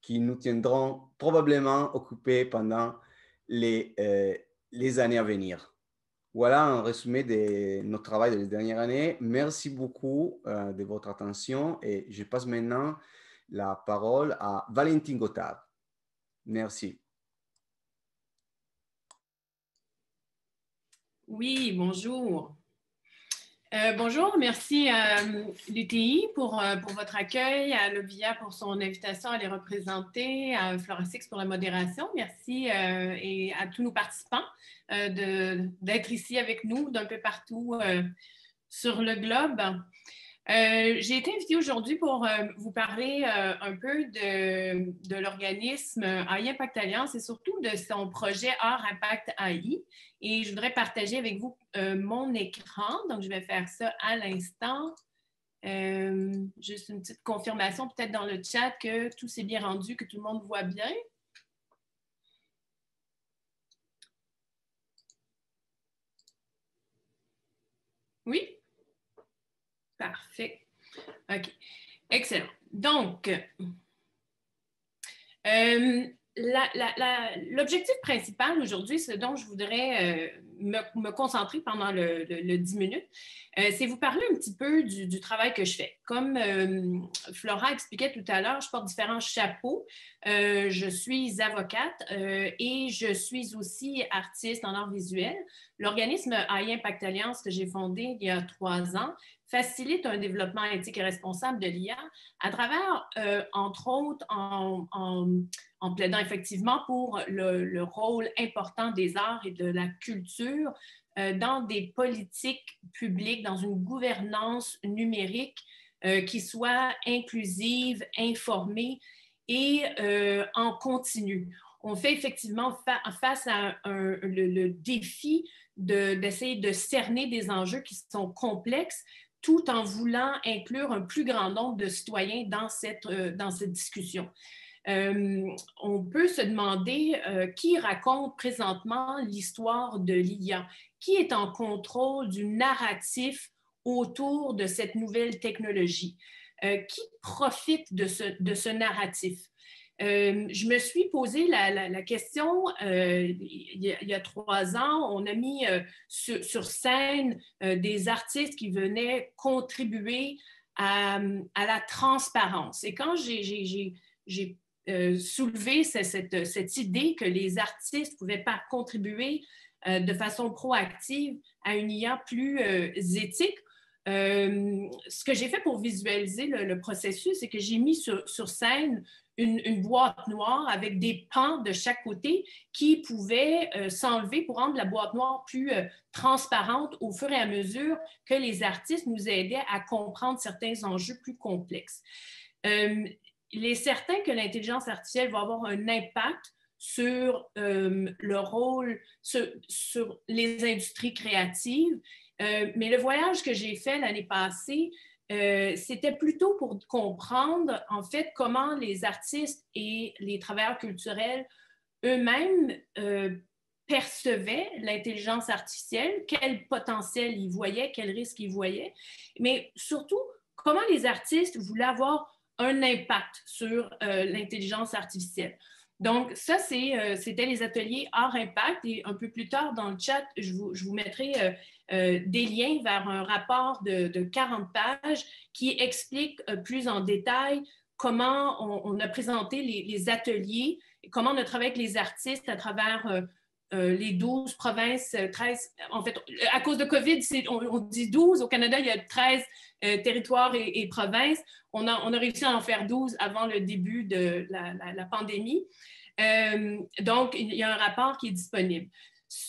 qui nous tiendront probablement occupés pendant les années à venir. Voilà un résumé de notre travail des dernières années. Merci beaucoup de votre attention et je passe maintenant la parole à Valentine Gothard. Merci. Oui, bonjour. Bonjour, merci à l'UTI pour votre accueil, à l'OVIA pour son invitation à les représenter, à Flora Six pour la modération. Merci et à tous nos participants d'être ici avec nous d'un peu partout sur le globe. J'ai été invitée aujourd'hui pour vous parler un peu de l'organisme AI Impact Alliance et surtout de son projet Art Impact AI. Et je voudrais partager avec vous mon écran. Donc, je vais faire ça à l'instant. Juste une petite confirmation peut-être dans le chat que tout s'est bien rendu, que tout le monde voit bien. Oui? Parfait. OK. Excellent. Donc, l'objectif principal aujourd'hui, ce dont je voudrais me concentrer pendant le 10 minutes, c'est vous parler un petit peu du travail que je fais. Comme Flora expliquait tout à l'heure, je porte différents chapeaux. Je suis avocate et je suis aussi artiste en art visuel. L'organisme AI Impact Alliance que j'ai fondé il y a 3 ans facilite un développement éthique et responsable de l'IA à travers, entre autres, en plaidant effectivement pour le rôle important des arts et de la culture dans des politiques publiques, dans une gouvernance numérique qui soit inclusive, informée et en continu. On fait effectivement face à le défi d'essayer de cerner des enjeux qui sont complexes, tout en voulant inclure un plus grand nombre de citoyens dans cette discussion. On peut se demander qui raconte présentement l'histoire de l'IA, qui est en contrôle du narratif autour de cette nouvelle technologie, qui profite de ce narratif. Je me suis posé la question il y a 3 ans. On a mis sur scène des artistes qui venaient contribuer à la transparence. Et quand j'ai soulevé cette idée que les artistes pouvaient pas contribuer de façon proactive à une IA plus éthique, ce que j'ai fait pour visualiser le processus, c'est que j'ai mis sur scène une boîte noire avec des pans de chaque côté qui pouvaient s'enlever pour rendre la boîte noire plus transparente au fur et à mesure que les artistes nous aidaient à comprendre certains enjeux plus complexes. Il est certain que l'intelligence artificielle va avoir un impact sur le rôle, sur les industries créatives, mais le voyage que j'ai fait l'année passée, c'était plutôt pour comprendre, en fait, comment les artistes et les travailleurs culturels eux-mêmes percevaient l'intelligence artificielle, quel potentiel ils voyaient, quel risque ils voyaient, mais surtout, comment les artistes voulaient avoir un impact sur l'intelligence artificielle. Donc, ça, c'était les ateliers Art Impact et un peu plus tard dans le chat, je vous mettrai des liens vers un rapport de 40 pages qui explique plus en détail comment on a présenté les ateliers, comment on a travaillé avec les artistes à travers les 12 provinces, 13, en fait, à cause de COVID, on dit 12, au Canada, il y a 13 territoires et provinces. On a réussi à en faire 12 avant le début de la pandémie. Donc, il y a un rapport qui est disponible.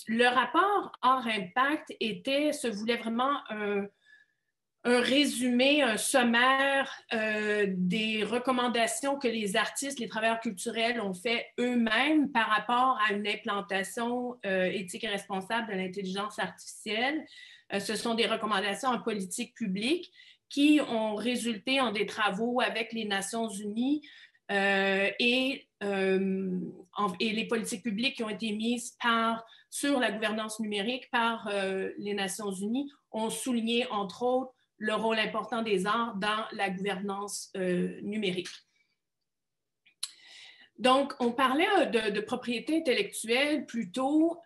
Le rapport Art Impact se voulait vraiment un résumé, un sommaire des recommandations que les artistes, les travailleurs culturels ont fait eux-mêmes par rapport à une implantation éthique et responsable de l'intelligence artificielle. Ce sont des recommandations en politique publique qui ont résulté en des travaux avec les Nations unies et les politiques publiques qui ont été mises par sur la gouvernance numérique par les Nations unies ont souligné, entre autres, le rôle important des arts dans la gouvernance numérique. Donc, on parlait de propriété intellectuelle plus tôt.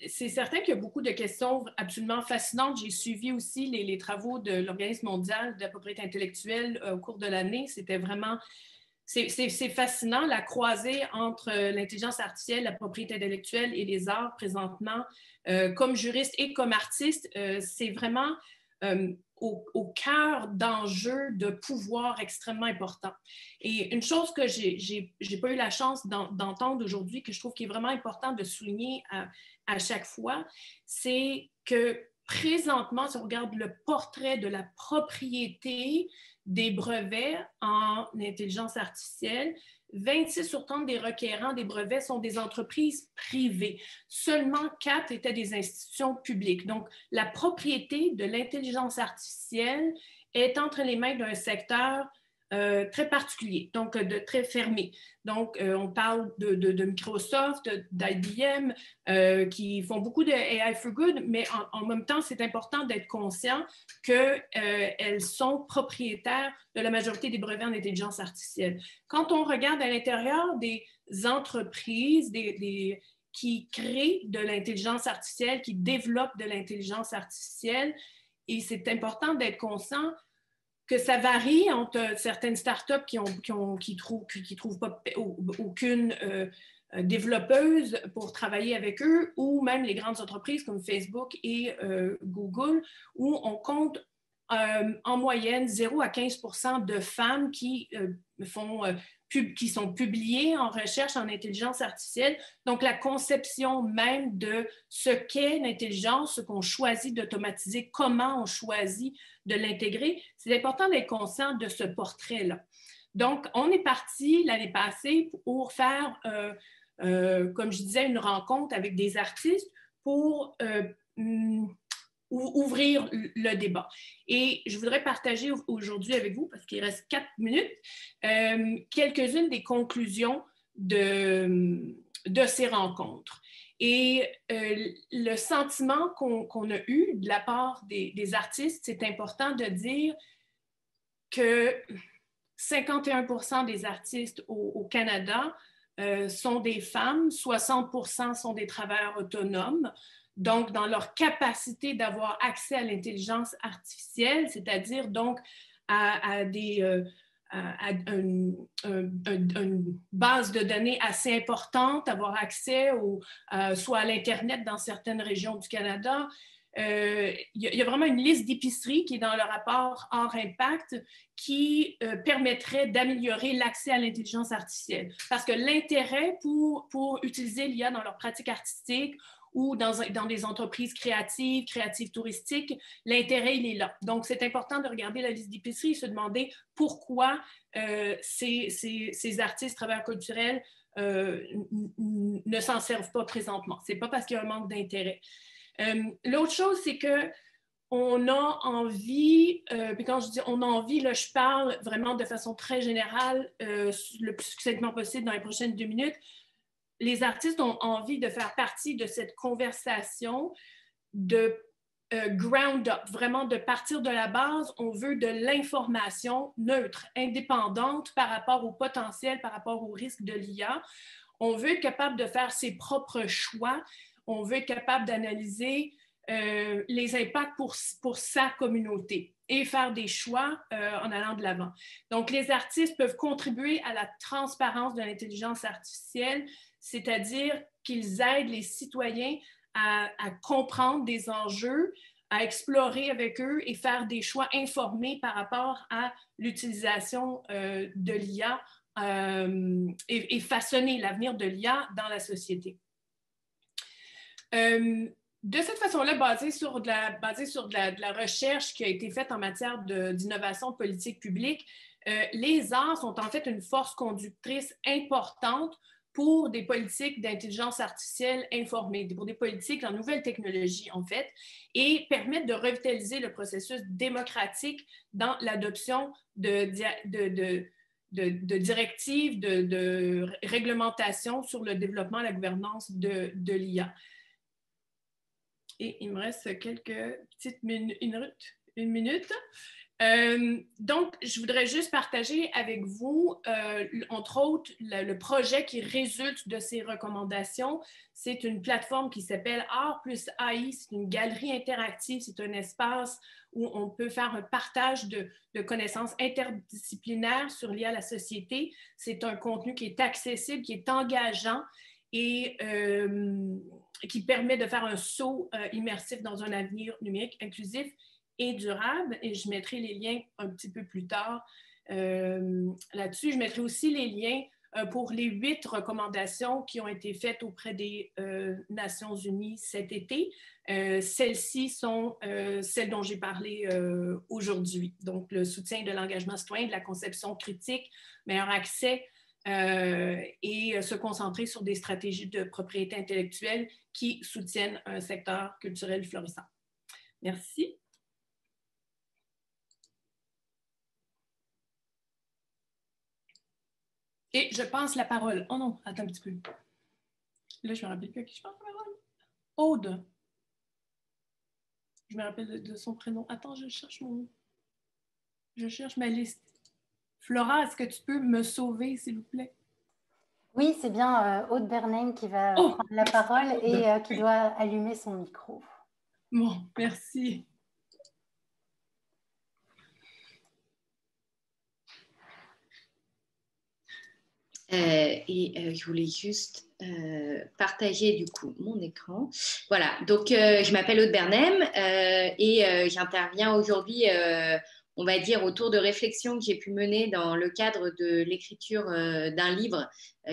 C'est certain qu'il y a beaucoup de questions absolument fascinantes. J'ai suivi aussi les travaux de l'Organisme mondial de la propriété intellectuelle au cours de l'année. C'était vraiment... C'est fascinant, la croisée entre l'intelligence artificielle, la propriété intellectuelle et les arts présentement. Comme juriste et comme artiste, c'est vraiment au cœur d'enjeux de pouvoir extrêmement importants. Et une chose que j'ai pas eu la chance d'entendre aujourd'hui, que je trouve qu'il est vraiment important de souligner à chaque fois, c'est que présentement, si on regarde le portrait de la propriété des brevets en intelligence artificielle, 26 sur 30 des requérants des brevets sont des entreprises privées. Seulement 4 étaient des institutions publiques. Donc, la propriété de l'intelligence artificielle est entre les mains d'un secteur très particulier, donc de très fermé. Donc, on parle de Microsoft, d'IBM, qui font beaucoup de AI for Good, mais en même temps, c'est important d'être conscient qu'elles sont propriétaires de la majorité des brevets en intelligence artificielle. Quand on regarde à l'intérieur des entreprises qui créent de l'intelligence artificielle, qui développent de l'intelligence artificielle, et c'est important d'être conscient que ça varie entre certaines startups qui trouvent pas aucune développeuse pour travailler avec eux, ou même les grandes entreprises comme Facebook et Google, où on compte en moyenne 0 à 15% de femmes qui sont publiées en recherche en intelligence artificielle. Donc, la conception même de ce qu'est l'intelligence, ce qu'on choisit d'automatiser, comment on choisit de l'intégrer, c'est important d'être conscient de ce portrait-là. Donc, on est parti l'année passée pour faire, comme je disais, une rencontre avec des artistes pour ouvrir le débat. Et je voudrais partager aujourd'hui avec vous, parce qu'il reste 4 minutes, quelques-unes des conclusions de ces rencontres. Et le sentiment qu'on a eu de la part des artistes, c'est important de dire que 51% des artistes au Canada sont des femmes, 60% sont des travailleurs autonomes. Donc, dans leur capacité d'avoir accès à l'intelligence artificielle, c'est-à-dire donc à une base de données assez importante, avoir accès soit à l'Internet dans certaines régions du Canada. Il y a vraiment une liste d'épiceries qui est dans le rapport hors impact qui permettrait d'améliorer l'accès à l'intelligence artificielle. Parce que l'intérêt pour utiliser l'IA dans leur pratique artistique ou dans des entreprises créatives touristiques, l'intérêt, il est là. Donc, c'est important de regarder la liste d'épicerie et se demander pourquoi ces artistes, travailleurs culturels ne s'en servent pas présentement. Ce n'est pas parce qu'il y a un manque d'intérêt. L'autre chose, c'est qu'on a envie, puis quand je dis on a envie, là, je parle vraiment de façon très générale, le plus succinctement possible dans les prochaines 2 minutes. Les artistes ont envie de faire partie de cette conversation de ground up, vraiment de partir de la base. On veut de l'information neutre, indépendante par rapport au potentiel, par rapport au risque de l'IA. On veut être capable de faire ses propres choix. On veut être capable d'analyser les impacts pour sa communauté et faire des choix en allant de l'avant. Donc, les artistes peuvent contribuer à la transparence de l'intelligence artificielle, c'est-à-dire qu'ils aident les citoyens à comprendre des enjeux, à explorer avec eux et faire des choix informés par rapport à l'utilisation de l'IA et façonner l'avenir de l'IA dans la société. De cette façon-là, basée sur de la recherche qui a été faite en matière d'innovation politique publique, les arts sont en fait une force conductrice importante pour des politiques d'intelligence artificielle informée, pour des politiques en nouvelles technologies, en fait, et permettent de revitaliser le processus démocratique dans l'adoption de directives, de réglementations sur le développement et la gouvernance de l'IA. Et il me reste quelques petites une minute. Donc, je voudrais juste partager avec vous, entre autres, le projet qui résulte de ces recommandations. C'est une plateforme qui s'appelle Art plus AI. C'est une galerie interactive. C'est un espace où on peut faire un partage de connaissances interdisciplinaires sur liées à la société. C'est un contenu qui est accessible, qui est engageant et qui permet de faire un saut immersif dans un avenir numérique inclusif et durable. Et je mettrai les liens un petit peu plus tard là-dessus. Je mettrai aussi les liens pour les 8 recommandations qui ont été faites auprès des Nations Unies cet été. Celles-ci sont celles dont j'ai parlé aujourd'hui. Donc, le soutien de l'engagement citoyen, de la conception critique, meilleur accès et se concentrer sur des stratégies de propriété intellectuelle qui soutiennent un secteur culturel florissant. Merci. Et je passe la parole. Oh non, attends un petit peu. Là, je me rappelle plus à qui je passe la parole. Aude. Je me rappelle de son prénom. Attends, je cherche ma liste. Flora, est-ce que tu peux me sauver, s'il vous plaît? Oui, c'est bien Aude Bernheim qui va prendre la parole et qui doit allumer son micro. Bon, merci. Je voulais juste partager du coup mon écran. Voilà, donc je m'appelle Aude Bernheim et j'interviens aujourd'hui, on va dire, autour de réflexions que j'ai pu mener dans le cadre de l'écriture d'un livre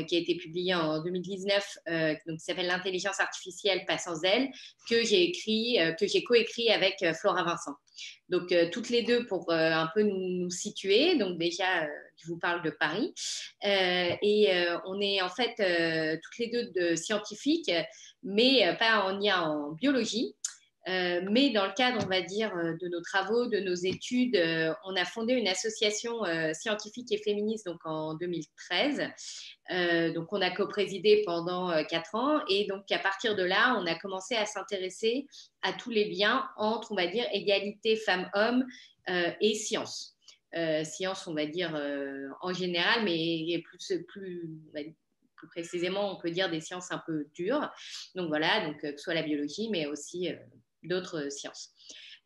qui a été publié en 2019, donc, qui s'appelle L'intelligence artificielle pas sans elle, que j'ai coécrit avec Flora Vincent. Donc, toutes les deux pour un peu nous situer. Donc, déjà, je vous parle de Paris. On est en fait toutes les deux de scientifiques, mais pas en biologie. Mais dans le cadre, on va dire, de nos travaux, de nos études, on a fondé une association scientifique et féministe donc en 2013. Donc, on a coprésidé pendant 4 ans. Et donc, à partir de là, on a commencé à s'intéresser à tous les liens entre, on va dire, égalité femmes-hommes et science. Science, on va dire, en général, mais plus précisément, on peut dire des sciences un peu dures. Donc, voilà, donc, que ce soit la biologie, mais aussi d'autres sciences.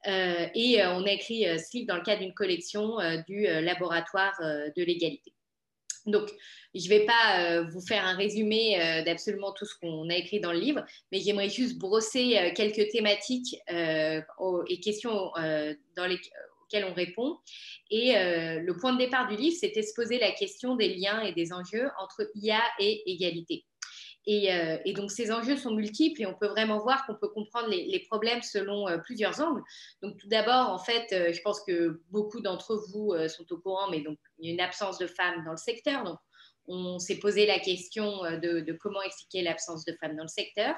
On a écrit ce livre dans le cadre d'une collection du laboratoire de l'égalité. Donc, je ne vais pas vous faire un résumé d'absolument tout ce qu'on a écrit dans le livre, mais j'aimerais juste brosser quelques thématiques et questions auxquelles on répond. Et le point de départ du livre, c'était se poser la question des liens et des enjeux entre IA et égalité. Et donc, ces enjeux sont multiples et on peut vraiment voir qu'on peut comprendre les problèmes selon plusieurs angles. Donc, tout d'abord, en fait, je pense que beaucoup d'entre vous sont au courant, mais donc, il y a une absence de femmes dans le secteur. Donc, on s'est posé la question de comment expliquer l'absence de femmes dans le secteur.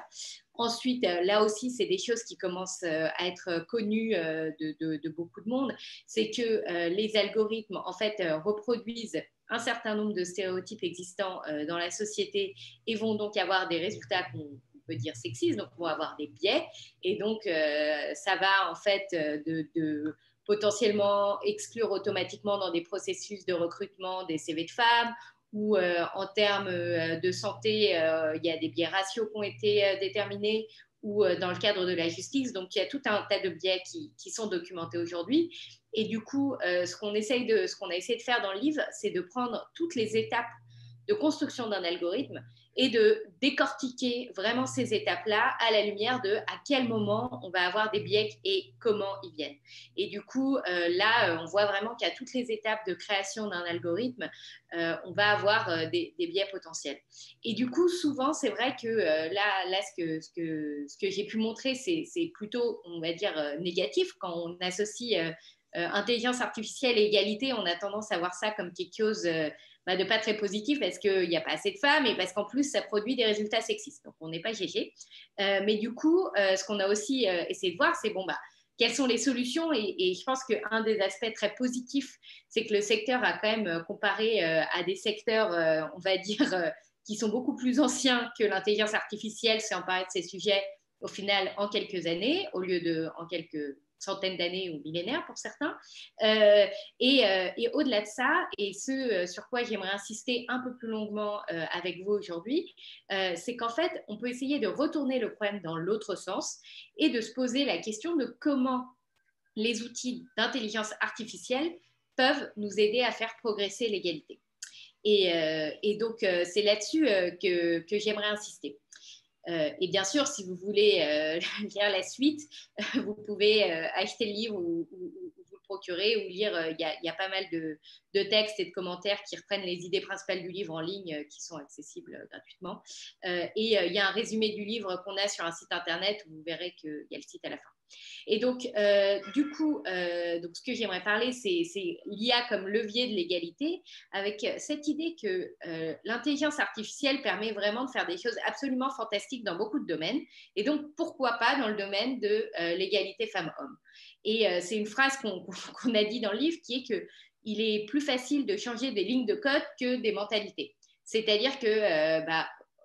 Ensuite, là aussi, c'est des choses qui commencent à être connues de beaucoup de monde. C'est que les algorithmes, en fait, reproduisent un certain nombre de stéréotypes existants dans la société et vont donc avoir des résultats qu'on peut dire sexistes, donc vont avoir des biais. Et donc, ça va en fait de potentiellement exclure automatiquement dans des processus de recrutement des CV de femmes, ou en termes de santé, il y a des biais raciaux qui ont été déterminés, ou dans le cadre de la justice. Donc, il y a tout un tas de biais qui sont documentés aujourd'hui. Et du coup, ce qu'on a essayé de faire dans le livre, c'est de prendre toutes les étapes de construction d'un algorithme et de décortiquer vraiment ces étapes-là à la lumière de à quel moment on va avoir des biais et comment ils viennent. Et du coup, là, on voit vraiment qu'à toutes les étapes de création d'un algorithme, on va avoir des biais potentiels. Et du coup, souvent, c'est vrai que là ce que j'ai pu montrer, c'est plutôt, on va dire, négatif. Quand on associe intelligence artificielle et égalité, on a tendance à voir ça comme quelque chose de pas très positif parce qu'il n'y a pas assez de femmes et parce qu'en plus, ça produit des résultats sexistes. Donc, on n'est pas GG. Mais du coup, ce qu'on a aussi essayé de voir, c'est quelles sont les solutions et je pense qu'un des aspects très positifs, c'est que le secteur a quand même comparé à des secteurs, on va dire, qui sont beaucoup plus anciens que l'intelligence artificielle, si on parle de ces sujets, au final en quelques années, au lieu de en quelques centaines d'années ou millénaires pour certains. Et au-delà de ça, et ce sur quoi j'aimerais insister un peu plus longuement avec vous aujourd'hui, c'est qu'en fait, on peut essayer de retourner le problème dans l'autre sens et de se poser la question de comment les outils d'intelligence artificielle peuvent nous aider à faire progresser l'égalité. Et donc, c'est là-dessus que j'aimerais insister. Et bien sûr, si vous voulez lire la suite, vous pouvez acheter le livre ou vous le procurer ou lire. Il y a pas mal de textes et de commentaires qui reprennent les idées principales du livre en ligne qui sont accessibles gratuitement. Et il y a un résumé du livre qu'on a sur un site internet où vous verrez qu'il y a le site à la fin. Et donc, du coup, donc ce que j'aimerais parler, c'est l'IA comme levier de l'égalité, avec cette idée que l'intelligence artificielle permet vraiment de faire des choses absolument fantastiques dans beaucoup de domaines, et donc pourquoi pas dans le domaine de l'égalité femmes-hommes. Et c'est une phrase qu'on a dit dans le livre qui est qu'il est plus facile de changer des lignes de code que des mentalités. C'est-à-dire que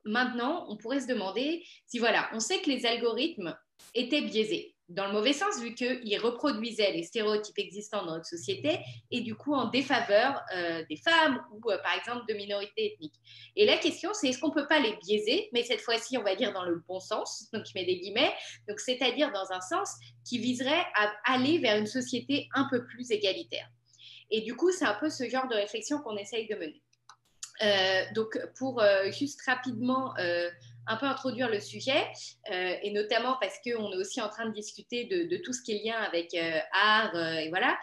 maintenant, on pourrait se demander si, voilà, on sait que les algorithmes étaient biaisés, dans le mauvais sens, vu qu'ils reproduisaient les stéréotypes existants dans notre société et du coup en défaveur des femmes ou par exemple de minorités ethniques. Et la question, c'est est-ce qu'on ne peut pas les biaiser, mais cette fois-ci, on va dire dans le bon sens, donc je mets des guillemets, donc c'est-à-dire dans un sens qui viserait à aller vers une société un peu plus égalitaire. Et du coup, c'est un peu ce genre de réflexion qu'on essaye de mener. Donc, pour juste rapidement un peu introduire le sujet, et notamment parce qu'on est aussi en train de discuter de tout ce qui est lien avec art, et voilà.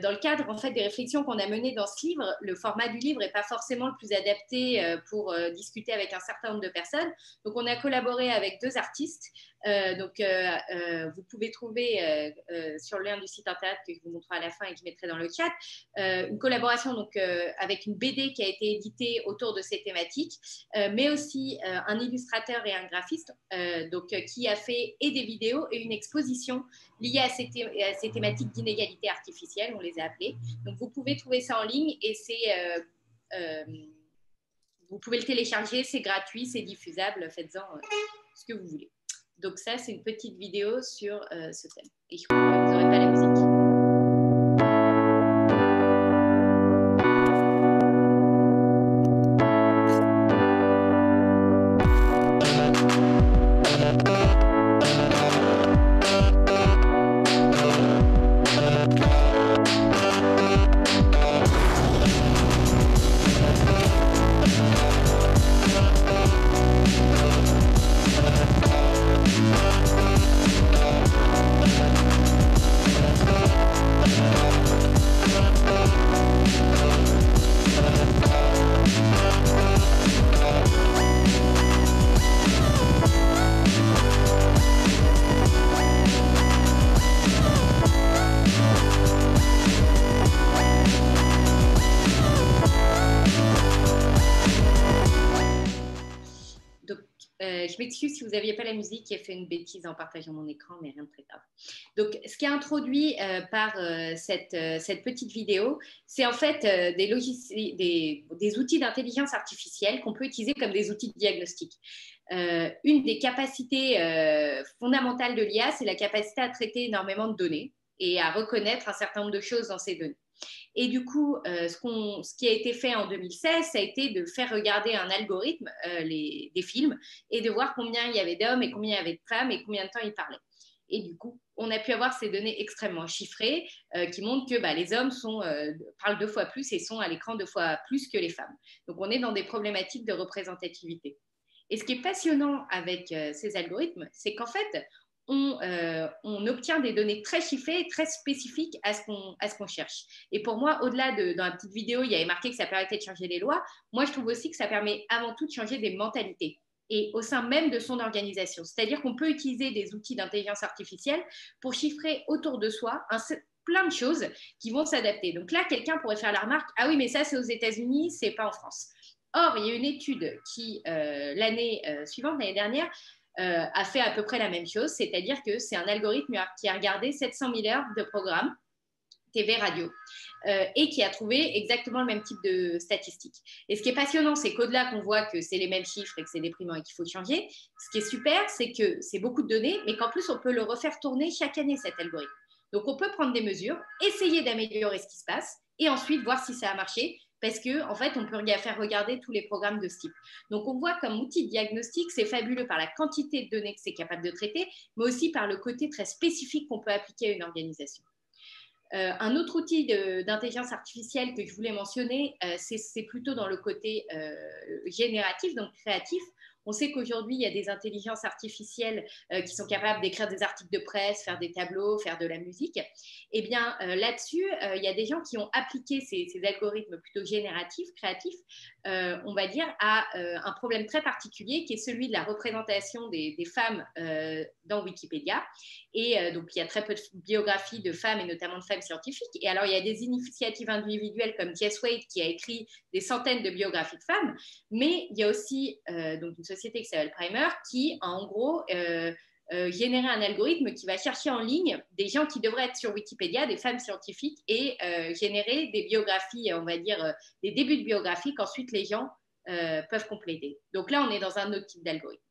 Dans le cadre en fait, des réflexions qu'on a menées dans ce livre, le format du livre n'est pas forcément le plus adapté pour discuter avec un certain nombre de personnes. Donc, on a collaboré avec 2 artistes. Vous pouvez trouver sur le lien du site internet que je vous montrerai à la fin et que je mettrai dans le chat, une collaboration donc, avec une BD qui a été éditée autour de ces thématiques, mais aussi un illustrateur et un graphiste qui a fait et des vidéos et une exposition liée à ces thématiques d'inégalité artificielle, on les a appelées. Donc vous pouvez trouver ça en ligne et vous pouvez le télécharger, c'est gratuit, c'est diffusable, faites-en ce que vous voulez. Donc ça, c'est une petite vidéo sur ce thème. Et je crois que vous n'aurez pas la musique. Je m'excuse si vous n'aviez pas la musique, j'ai fait une bêtise en partageant mon écran, mais rien de très grave. Donc, ce qui est introduit par cette petite vidéo, c'est en fait des outils d'intelligence artificielle qu'on peut utiliser comme des outils de diagnostic. Une des capacités fondamentales de l'IA, c'est la capacité à traiter énormément de données et à reconnaître un certain nombre de choses dans ces données. Et du coup, ce qui a été fait en 2016, ça a été de faire regarder un algorithme des films et de voir combien il y avait d'hommes et combien il y avait de femmes et combien de temps ils parlaient. Et du coup, on a pu avoir ces données extrêmement chiffrées qui montrent que les hommes parlent 2 fois plus et sont à l'écran 2 fois plus que les femmes. Donc, on est dans des problématiques de représentativité. Et ce qui est passionnant avec ces algorithmes, c'est qu'en fait, on obtient des données très chiffrées, très spécifiques à ce qu'on cherche. Et pour moi, au-delà dans la petite vidéo, il y avait marqué que ça permettait de changer les lois. Moi, je trouve aussi que ça permet avant tout de changer des mentalités et au sein même de son organisation. C'est-à-dire qu'on peut utiliser des outils d'intelligence artificielle pour chiffrer autour de soi plein de choses qui vont s'adapter. Donc là, quelqu'un pourrait faire la remarque « Ah oui, mais ça, c'est aux États-Unis, c'est pas en France ». Or, il y a une étude qui, l'année suivante, l'année dernière, a fait à peu près la même chose, c'est-à-dire que c'est un algorithme qui a regardé 700 000 heures de programmes TV, radio, et qui a trouvé exactement le même type de statistiques. Et ce qui est passionnant, c'est qu'au-delà qu'on voit que c'est les mêmes chiffres et que c'est déprimant et qu'il faut changer, ce qui est super, c'est que c'est beaucoup de données, mais qu'en plus, on peut le refaire tourner chaque année, cet algorithme. Donc, on peut prendre des mesures, essayer d'améliorer ce qui se passe, et ensuite voir si ça a marché, parce qu'en fait, on peut faire regarder tous les programmes de ce type. Donc, on voit comme outil de diagnostic, c'est fabuleux par la quantité de données que c'est capable de traiter, mais aussi par le côté très spécifique qu'on peut appliquer à une organisation. Un autre outil d'intelligence artificielle que je voulais mentionner, c'est plutôt dans le côté génératif, donc créatif. On sait qu'aujourd'hui, il y a des intelligences artificielles qui sont capables d'écrire des articles de presse, faire des tableaux, faire de la musique. Eh bien, là-dessus, il y a des gens qui ont appliqué ces algorithmes plutôt génératifs, créatifs, on va dire, à un problème très particulier qui est celui de la représentation des femmes dans Wikipédia. Et donc, il y a très peu de biographies de femmes et notamment de femmes scientifiques. Et alors, il y a des initiatives individuelles comme Jess Wade qui a écrit des centaines de biographies de femmes, mais il y a aussi donc une société qui s'appelle Primer qui, en gros, générer un algorithme qui va chercher en ligne des gens qui devraient être sur Wikipédia, des femmes scientifiques, et générer des biographies, on va dire, des débuts de biographies qu'ensuite les gens peuvent compléter. Donc là, on est dans un autre type d'algorithme.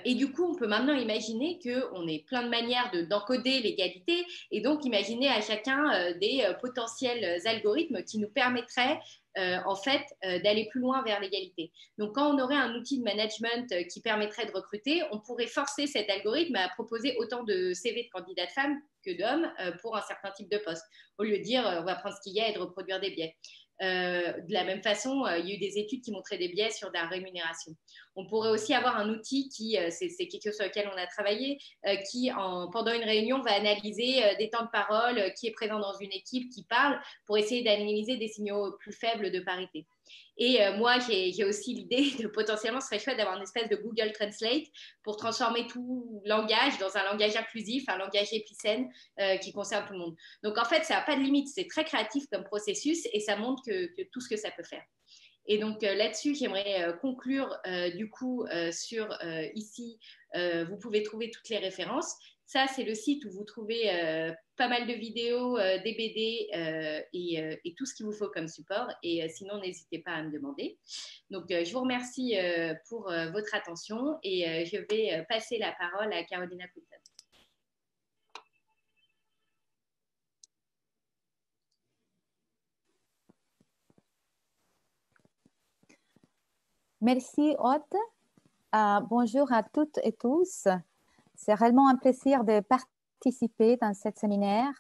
Et du coup, on peut maintenant imaginer qu'on ait plein de manières d'encoder l'égalité et donc imaginer à chacun des potentiels algorithmes qui nous permettraient en fait d'aller plus loin vers l'égalité. Donc, quand on aurait un outil de management qui permettrait de recruter, on pourrait forcer cet algorithme à proposer autant de CV de candidats de femmes que d'hommes pour un certain type de poste, au lieu de dire on va prendre ce qu'il y a et de reproduire des biais. De la même façon, il y a eu des études qui montraient des biais sur la rémunération. On pourrait aussi avoir un outil qui, c'est quelque chose sur lequel on a travaillé, qui, pendant une réunion, va analyser des temps de parole, qui est présent dans une équipe, qui parle, pour essayer d'analyser des signaux plus faibles de parité. Et moi, j'ai aussi l'idée de potentiellement, ce serait chouette d'avoir une espèce de Google Translate pour transformer tout langage dans un langage inclusif, un langage épicène qui concerne tout le monde. Donc, en fait, ça n'a pas de limite. C'est très créatif comme processus et ça montre que tout ce que ça peut faire. Et donc là-dessus, j'aimerais conclure du coup sur ici, vous pouvez trouver toutes les références. Ça, c'est le site où vous trouvez pas mal de vidéos, des BD et tout ce qu'il vous faut comme support. Et sinon, n'hésitez pas à me demander. Donc, je vous remercie pour votre attention et je vais passer la parole à Carolina Poulton. Merci, Aude. Bonjour à toutes et tous. C'est réellement un plaisir de participer dans ce séminaire.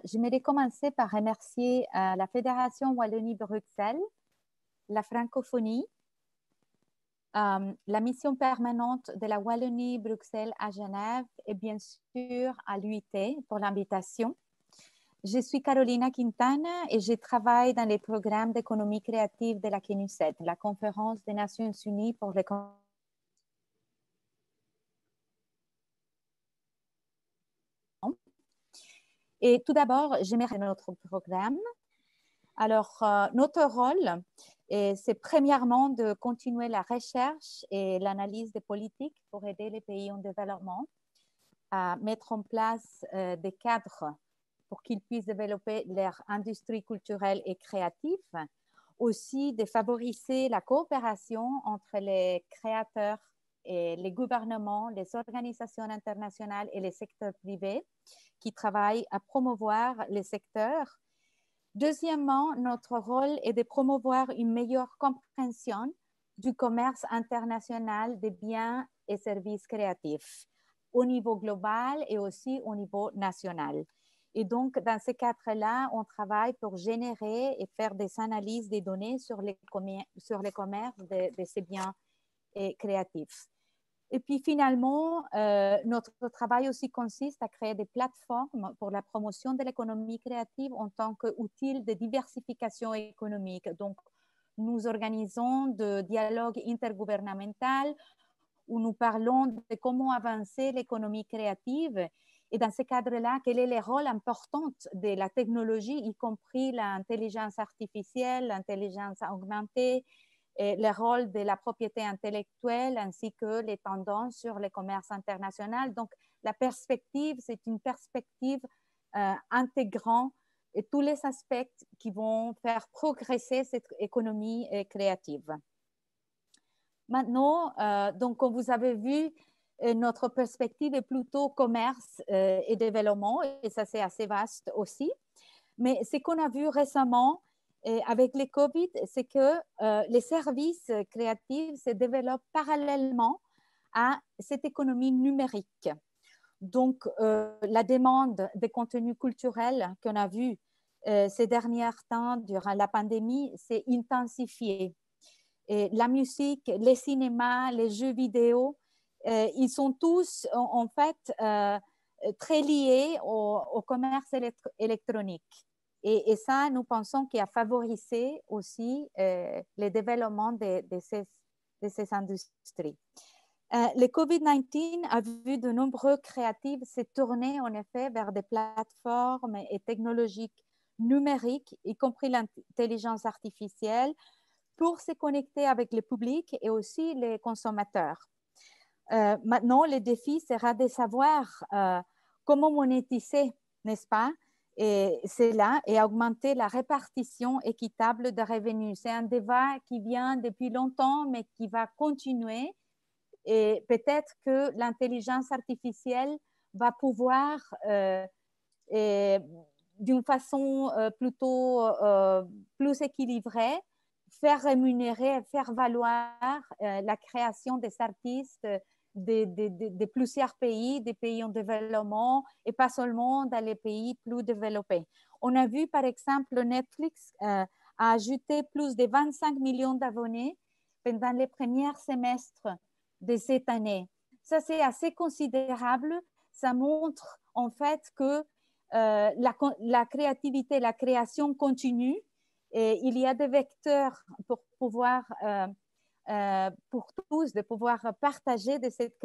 J'aimerais commencer par remercier la Fédération Wallonie-Bruxelles, la francophonie, la mission permanente de la Wallonie-Bruxelles à Genève et bien sûr à l'UIT pour l'invitation. Je suis Carolina Quintana et je travaille dans les programmes d'économie créative de la CNUSET, la Conférence des Nations Unies pour l'économie. Et tout d'abord, j'aimerais notre programme. Alors, notre rôle, c'est premièrement de continuer la recherche et l'analyse des politiques pour aider les pays en développement à mettre en place des cadres pour qu'ils puissent développer leur industrie culturelle et créative, aussi de favoriser la coopération entre les créateurs et les gouvernements, les organisations internationales et les secteurs privés qui travaillent à promouvoir les secteurs. Deuxièmement, notre rôle est de promouvoir une meilleure compréhension du commerce international des biens et services créatifs au niveau global et aussi au niveau national. Et donc, dans ce cadre-là, on travaille pour générer et faire des analyses des données sur les commerces de ces biens créatifs. Et puis finalement, notre travail aussi consiste à créer des plateformes pour la promotion de l'économie créative en tant qu'outil de diversification économique. Donc, nous organisons des dialogues intergouvernementaux où nous parlons de comment avancer l'économie créative. Et dans ce cadre-là, quel est le rôle important de la technologie, y compris l'intelligence artificielle, l'intelligence augmentée, et le rôle de la propriété intellectuelle ainsi que les tendances sur le commerce international. Donc, la perspective, c'est une perspective intégrant tous les aspects qui vont faire progresser cette économie créative. Maintenant, donc, comme vous avez vu, notre perspective est plutôt commerce et développement, et ça c'est assez vaste aussi. Mais ce qu'on a vu récemment avec les COVID, c'est que les services créatifs se développent parallèlement à cette économie numérique. Donc, la demande des contenus culturels qu'on a vu ces derniers temps durant la pandémie s'est intensifiée. Et la musique, les cinémas, les jeux vidéo, ils sont tous en fait très liés au commerce électronique. Et ça, nous pensons qu'il a favorisé aussi le développement de ces industries. Le COVID-19 a vu de nombreux créatifs se tourner en effet vers des plateformes et technologies numériques, y compris l'intelligence artificielle, pour se connecter avec le public et aussi les consommateurs. Maintenant, le défi sera de savoir comment monétiser, n'est-ce pas, et cela et augmenter la répartition équitable des revenus. C'est un débat qui vient depuis longtemps, mais qui va continuer. Et peut-être que l'intelligence artificielle va pouvoir, d'une façon plutôt plus équilibrée, faire rémunérer, faire valoir la création des artistes de plusieurs pays, des pays en développement et pas seulement dans les pays plus développés. On a vu par exemple Netflix a ajouté plus de 25 millions d'abonnés pendant les premiers semestres de cette année. Ça, c'est assez considérable. Ça montre en fait que la créativité, la création continue. Et il y a des vecteurs pour pouvoir, pour tous, de pouvoir partager de cette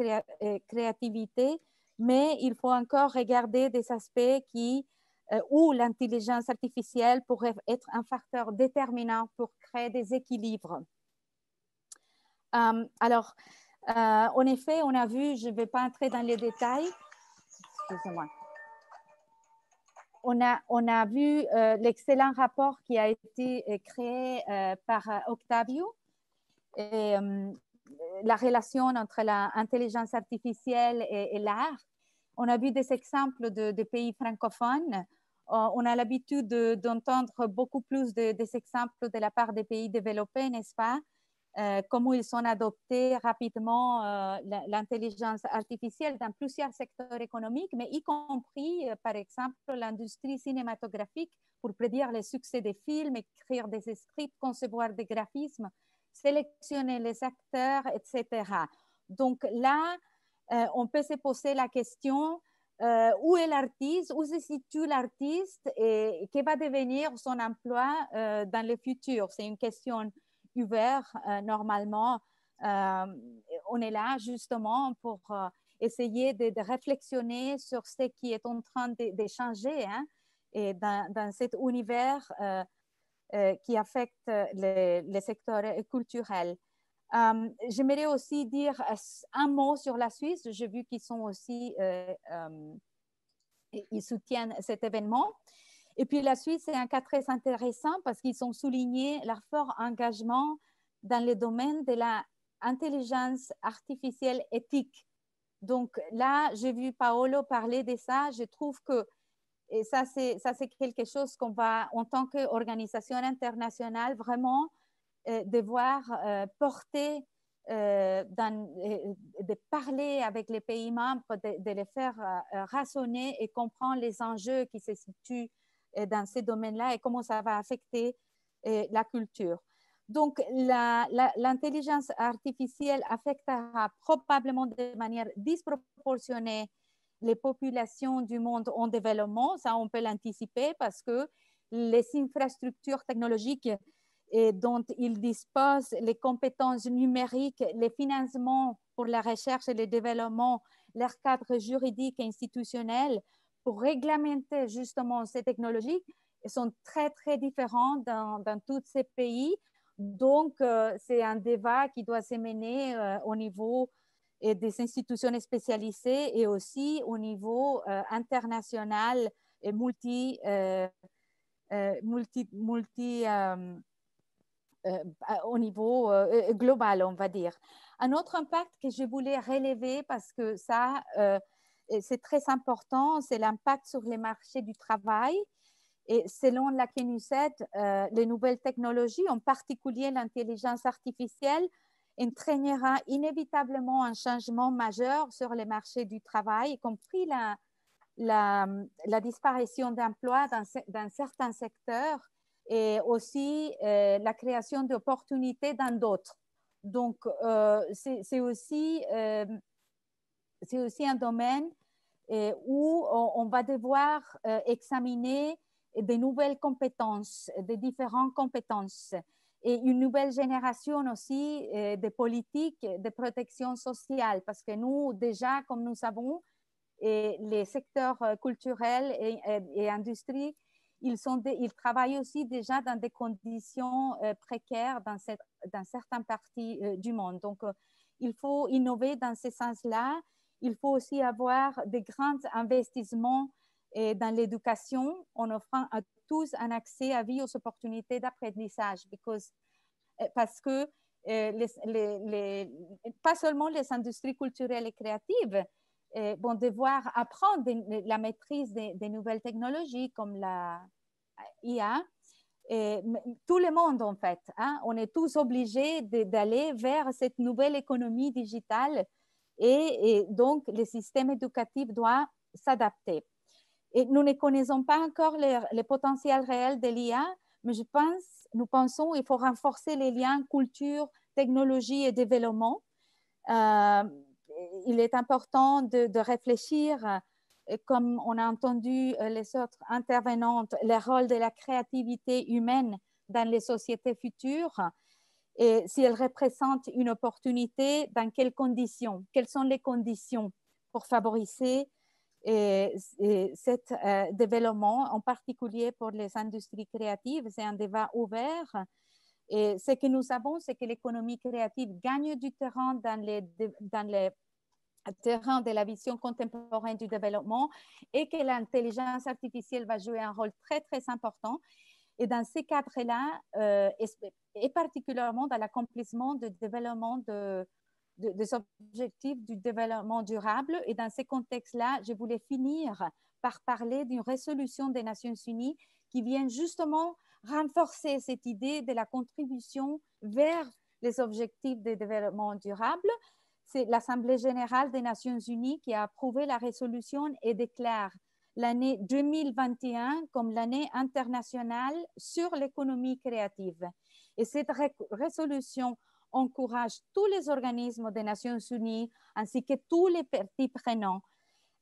créativité, mais il faut encore regarder des aspects où l'intelligence artificielle pourrait être un facteur déterminant pour créer des équilibres. Alors, en effet, on a vu, je ne vais pas entrer dans les détails, excusez-moi. On a vu l'excellent rapport qui a été créé par Octavio, et, la relation entre l'intelligence artificielle et l'art. On a vu des exemples de pays francophones. On a l'habitude d'entendre beaucoup plus des exemples de la part des pays développés, n'est-ce pas? Comment ils ont adopté rapidement l'intelligence artificielle dans plusieurs secteurs économiques, mais y compris, par exemple, l'industrie cinématographique pour prédire le succès des films, écrire des scripts, concevoir des graphismes, sélectionner les acteurs, etc. Donc là, on peut se poser la question où est l'artiste, où se situe l'artiste et que va devenir son emploi dans le futur. C'est une question ouverte. Normalement, on est là justement pour essayer de réflexionner sur ce qui est en train de changer et dans cet univers qui affecte les secteurs culturels. J'aimerais aussi dire un mot sur la Suisse. J'ai vu qu'ils sont aussi, ils soutiennent cet événement. Et puis la Suisse, c'est un cas très intéressant parce qu'ils ont souligné leur fort engagement dans le domaine de l'intelligence artificielle éthique. Donc là, j'ai vu Paolo parler de ça. Je trouve que et ça, c'est quelque chose qu'on va, en tant qu'organisation internationale, vraiment devoir porter, de parler avec les pays membres, de les faire raisonner et comprendre les enjeux qui se situent dans ces domaines-là et comment ça va affecter la culture. Donc, l'intelligence artificielle affectera probablement de manière disproportionnée les populations du monde en développement. Ça, on peut l'anticiper parce que les infrastructures technologiques dont ils disposent, les compétences numériques, les financements pour la recherche et le développement, leur cadre juridique et institutionnel pour réglementer justement ces technologies sont très, très différents dans tous ces pays. Donc, c'est un débat qui doit se mener au niveau des institutions spécialisées et aussi au niveau international et au niveau global, on va dire. Un autre impact que je voulais relever, parce que ça, c'est très important, c'est l'impact sur les marchés du travail. Et selon la CNUSED, les nouvelles technologies, en particulier l'intelligence artificielle, entraînera inévitablement un changement majeur sur les marchés du travail, y compris la disparition d'emplois dans certains secteurs et aussi la création d'opportunités dans d'autres. Donc, c'est aussi un domaine où on va devoir examiner des nouvelles compétences, des différentes compétences et une nouvelle génération aussi de politiques de protection sociale, parce que nous, déjà, comme nous savons, les secteurs culturels et industrie, ils travaillent aussi déjà dans des conditions précaires dans certaines parties du monde. Donc, il faut innover dans ce sens-là. Il faut aussi avoir des grands investissements dans l'éducation en offrant à tous un accès à vie aux opportunités d'apprentissage. Parce que pas seulement les industries culturelles et créatives vont devoir apprendre la maîtrise des nouvelles technologies comme la IA, tout le monde en fait, hein, on est tous obligés d'aller vers cette nouvelle économie digitale et donc le système éducatif doit s'adapter. Et nous ne connaissons pas encore les potentiels réels de l'IA, mais nous pensons qu'il faut renforcer les liens culture, technologie et développement. Il est important de réfléchir, comme on a entendu les autres intervenantes, le rôle de la créativité humaine dans les sociétés futures et si elle représente une opportunité, dans quelles conditions, quelles sont les conditions pour favoriser cet développement, en particulier pour les industries créatives. C'est un débat ouvert. Et ce que nous savons, c'est que l'économie créative gagne du terrain dans les terrain de la vision contemporaine du développement et que l'intelligence artificielle va jouer un rôle très, très important. Et dans ces cadres-là, et particulièrement dans l'accomplissement du développement des objectifs du développement durable. Et dans ces contextes-là, je voulais finir par parler d'une résolution des Nations Unies qui vient justement renforcer cette idée de la contribution vers les objectifs de développement durable. C'est l'Assemblée générale des Nations Unies qui a approuvé la résolution et déclare l'année 2021 comme l'année internationale sur l'économie créative. Et cette résolution encourage tous les organismes des Nations Unies ainsi que tous les parties prenantes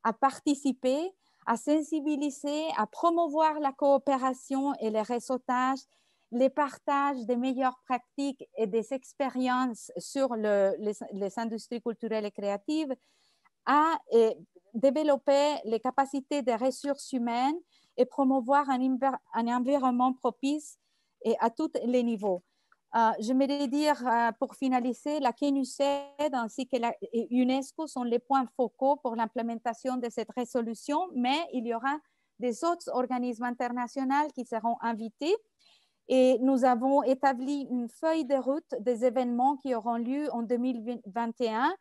à participer, à sensibiliser, à promouvoir la coopération et le réseautage, les partages des meilleures pratiques et des expériences sur les industries culturelles et créatives, à développer les capacités des ressources humaines et promouvoir un environnement propice à tous les niveaux. J'aimerais dire, pour finaliser, la CNUSED ainsi que la UNESCO sont les points focaux pour l'implémentation de cette résolution, mais il y aura des autres organismes internationaux qui seront invités. Et nous avons établi une feuille de route des événements qui auront lieu en 2021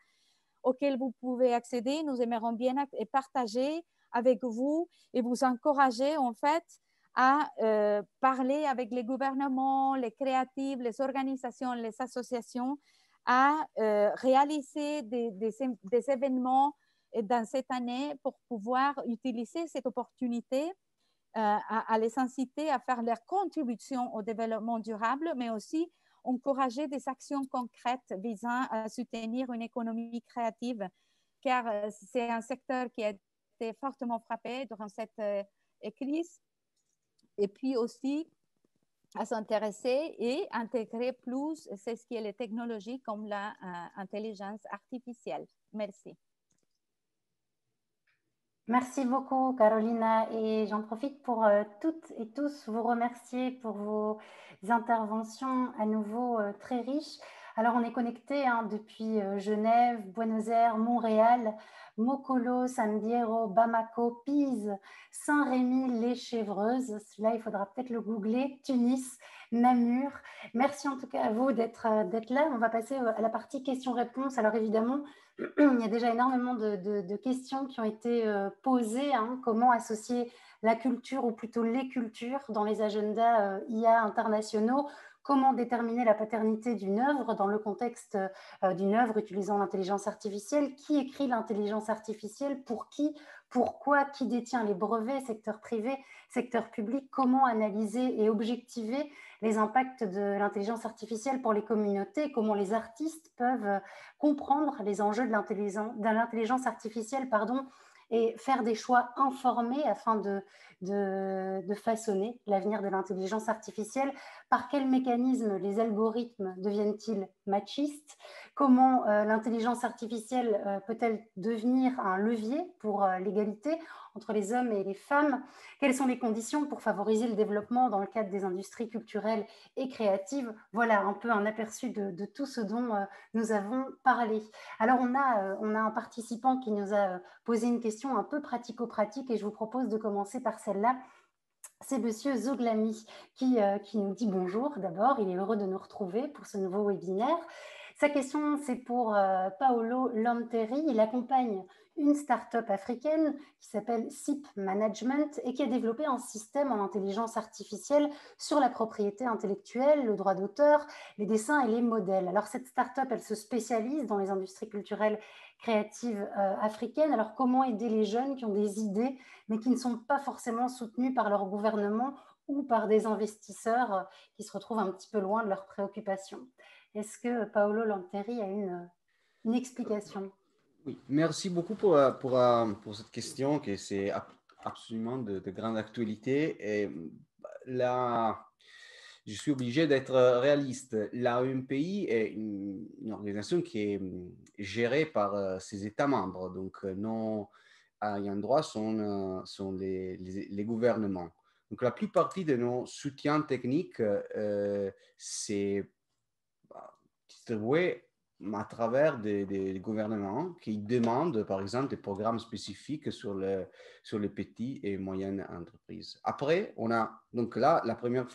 auxquels vous pouvez accéder. Nous aimerions bien partager avec vous et vous encourager en fait à parler avec les gouvernements, les créatifs, les organisations, les associations, à réaliser des événements dans cette année pour pouvoir utiliser cette opportunité à les inciter à faire leur contribution au développement durable, mais aussi encourager des actions concrètes visant à soutenir une économie créative, car c'est un secteur qui a été fortement frappé durant cette crise, et puis aussi à s'intéresser et intégrer plus ce qui est les technologies comme l'intelligence artificielle. Merci. Merci beaucoup, Carolina. Et j'en profite pour toutes et tous vous remercier pour vos interventions à nouveau très riches. Alors, on est connecté depuis Genève, Buenos Aires, Montréal, Mokolo, San Diego, Bamako, Pise, Saint-Rémy, les Chèvreuses. Celui-là, il faudra peut-être le googler. Tunis, Namur. Merci en tout cas à vous d'être là. On va passer à la partie questions-réponses. Alors évidemment, il y a déjà énormément de questions qui ont été posées. Comment associer la culture ou plutôt les cultures dans les agendas IA internationaux? Comment déterminer la paternité d'une œuvre dans le contexte d'une œuvre utilisant l'intelligence artificielle? Qui écrit l'intelligence artificielle? Pour qui? Pourquoi? Qui détient les brevets? Secteur privé, secteur public? Comment analyser et objectiver les impacts de l'intelligence artificielle pour les communautés? Comment les artistes peuvent comprendre les enjeux de l'intelligence artificielle, et faire des choix informés afin de façonner l'avenir de l'intelligence artificielle? Par quel mécanisme les algorithmes deviennent-ils machistes? Comment l'intelligence artificielle peut-elle devenir un levier pour l'égalité entre les hommes et les femmes? Quelles sont les conditions pour favoriser le développement dans le cadre des industries culturelles et créatives? Voilà un peu un aperçu de tout ce dont nous avons parlé. Alors, on a un participant qui nous a posé une question un peu pratico-pratique et je vous propose de commencer par celle-là. C'est Monsieur Zoglami qui nous dit bonjour d'abord. Il est heureux de nous retrouver pour ce nouveau webinaire. Sa question, c'est pour Paolo Lanteri. Il accompagne une start-up africaine qui s'appelle SIP Management et qui a développé un système en intelligence artificielle sur la propriété intellectuelle, le droit d'auteur, les dessins et les modèles. Alors, cette start-up, elle se spécialise dans les industries culturelles créatives africaines. Alors, comment aider les jeunes qui ont des idées, mais qui ne sont pas forcément soutenus par leur gouvernement ou par des investisseurs qui se retrouvent un petit peu loin de leurs préoccupations? Est-ce que Paolo Lanteri a une explication? Oui, merci beaucoup pour cette question, que c'est absolument de grande actualité. Et là, je suis obligé d'être réaliste. L'AEMPI est une organisation qui est gérée par ses États membres. Donc, nos ayants droit sont les gouvernements. Donc, la plupart de nos soutiens techniques, c'est distribué à travers des gouvernements qui demandent, par exemple, des programmes spécifiques sur les petites et moyennes entreprises. Après, on a, donc là, la première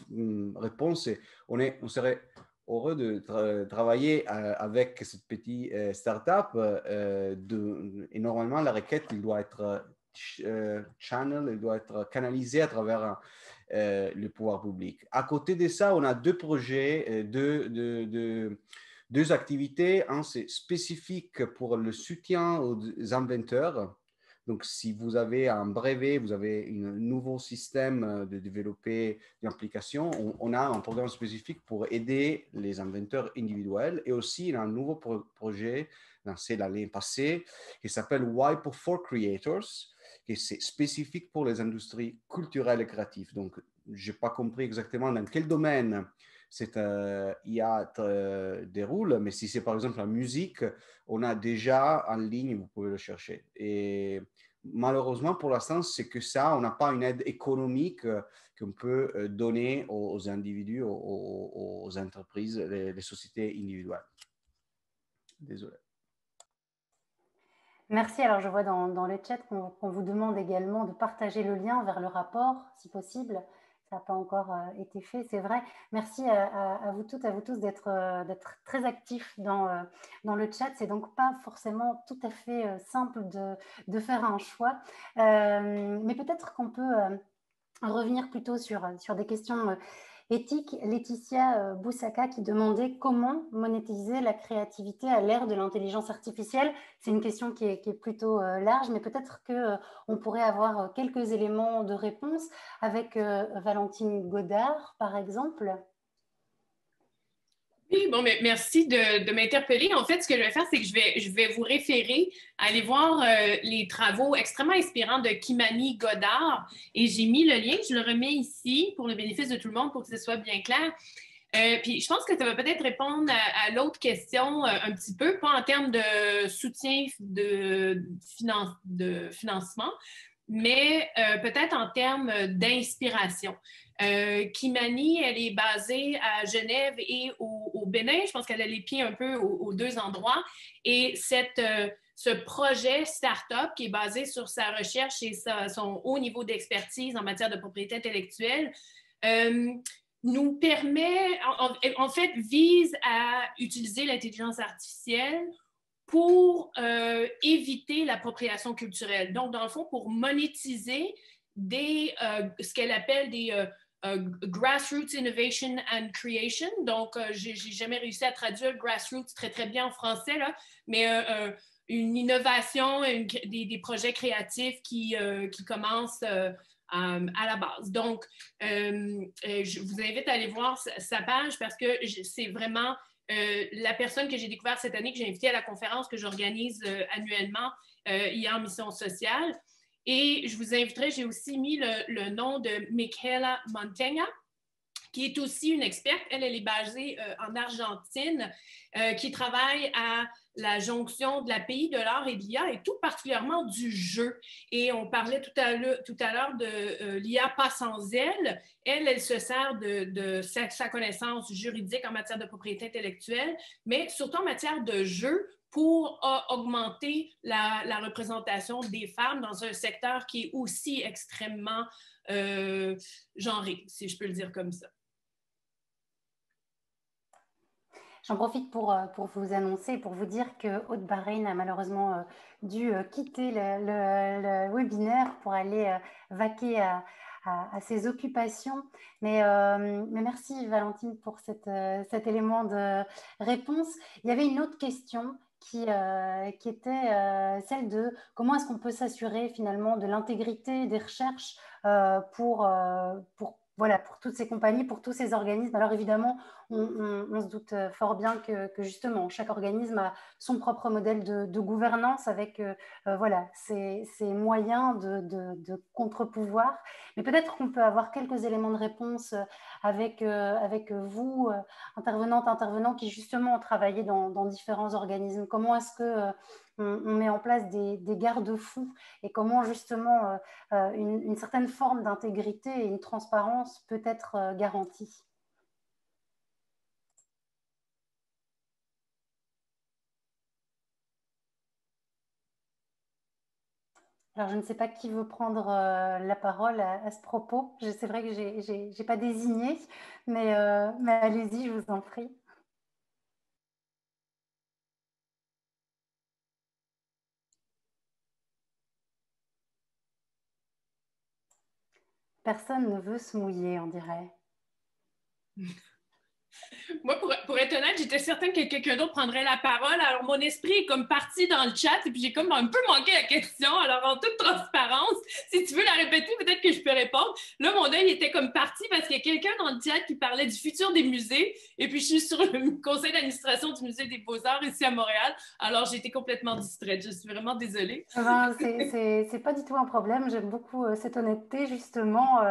réponse, c'est on serait heureux de travailler avec cette petite start-up et normalement, la requête, elle doit être elle doit être canalisée à travers le pouvoir public. À côté de ça, on a deux projets, deux activités. Un, c'est spécifique pour le soutien aux inventeurs. Donc, si vous avez un brevet, vous avez un nouveau système de développer une application, on a un programme spécifique pour aider les inventeurs individuels. Et aussi, il y a un nouveau projet lancé l'année passée qui s'appelle Wipe for Creators, qui est spécifique pour les industries culturelles et créatives. Donc, je n'ai pas compris exactement dans quel domaine cette IA déroule, mais si c'est par exemple la musique, on a déjà en ligne, vous pouvez le chercher. Et malheureusement, pour l'instant, c'est que ça, on n'a pas une aide économique qu'on peut donner aux individus, aux entreprises, les sociétés individuelles. Désolé. Merci. Alors, je vois dans le chat qu'on vous demande également de partager le lien vers le rapport, si possible. Ça n'a pas encore été fait, c'est vrai. Merci à vous toutes, à vous tous d'être très actifs dans le chat. C'est donc pas forcément tout à fait simple de faire un choix. Mais peut-être qu'on peut revenir plutôt sur des questions éthiques. Laetitia Boussaka qui demandait comment monétiser la créativité à l'ère de l'intelligence artificielle. C'est une question qui est plutôt large, mais peut-être qu'on pourrait avoir quelques éléments de réponse avec Valentine Godard, par exemple. Oui, bon, mais merci de m'interpeller. En fait, ce que je vais faire, c'est que je vais vous référer à aller voir les travaux extrêmement inspirants de Kimani Godard. Et j'ai mis le lien, je le remets ici pour le bénéfice de tout le monde, pour que ce soit bien clair. Puis je pense que ça va peut-être répondre à l'autre question un petit peu, pas en termes de soutien de financement, mais peut-être en termes d'inspiration. Kimani, elle est basée à Genève et au Bénin. Je pense qu'elle a les pieds un peu aux deux endroits. Et ce projet start-up qui est basé sur sa recherche et son haut niveau d'expertise en matière de propriété intellectuelle nous permet, en fait, vise à utiliser l'intelligence artificielle pour éviter l'appropriation culturelle. Donc, dans le fond, pour monétiser ce qu'elle appelle des grassroots innovation and creation. Donc, j'ai jamais réussi à traduire grassroots très bien en français, là, mais une innovation, des projets créatifs qui commencent à la base. Donc, je vous invite à aller voir sa page parce que c'est vraiment la personne que j'ai découverte cette année, que j'ai invitée à la conférence que j'organise annuellement hier en mission sociale. Et je vous inviterai, j'ai aussi mis le nom de Michaela Mantegna, qui est aussi une experte. Elle est basée en Argentine, qui travaille à la jonction de la pays de l'art et de l'IA, et tout particulièrement du jeu. Et on parlait tout à l'heure de l'IA pas sans elle. Elle se sert de sa connaissance juridique en matière de propriété intellectuelle, mais surtout en matière de jeu pour augmenter la représentation des femmes dans un secteur qui est aussi extrêmement genré, si je peux le dire comme ça. J'en profite pour vous annoncer, pour vous dire que Aude Bahreïn a malheureusement dû quitter le webinaire pour aller vaquer à ses occupations. Mais merci Valentine pour cet élément de réponse. Il y avait une autre question qui était celle de comment est-ce qu'on peut s'assurer finalement de l'intégrité des recherches pour toutes ces compagnies, pour tous ces organismes. Alors évidemment, on se doute fort bien que justement, chaque organisme a son propre modèle de gouvernance avec ses moyens de contre-pouvoir. Mais peut-être qu'on peut avoir quelques éléments de réponse avec vous, intervenants qui justement ont travaillé dans différents organismes. Comment est-ce que on met en place des garde-fous et comment justement une certaine forme d'intégrité et une transparence peut être garantie. Alors, je ne sais pas qui veut prendre la parole à ce propos. C'est vrai que je n'ai pas désigné, mais allez-y, je vous en prie. Personne ne veut se mouiller, on dirait. Moi, pour être honnête, j'étais certaine que quelqu'un d'autre prendrait la parole. Alors, mon esprit est comme parti dans le chat et puis j'ai comme un peu manqué la question. Alors, en toute transparence, si tu veux la répéter, peut-être que je peux répondre. Là, mon œil était comme parti parce qu'il y a quelqu'un dans le chat qui parlait du futur des musées et puis je suis sur le conseil d'administration du Musée des Beaux-Arts ici à Montréal. Alors, j'ai été complètement distraite. Je suis vraiment désolée. C'est pas du tout un problème. J'aime beaucoup cette honnêteté, justement.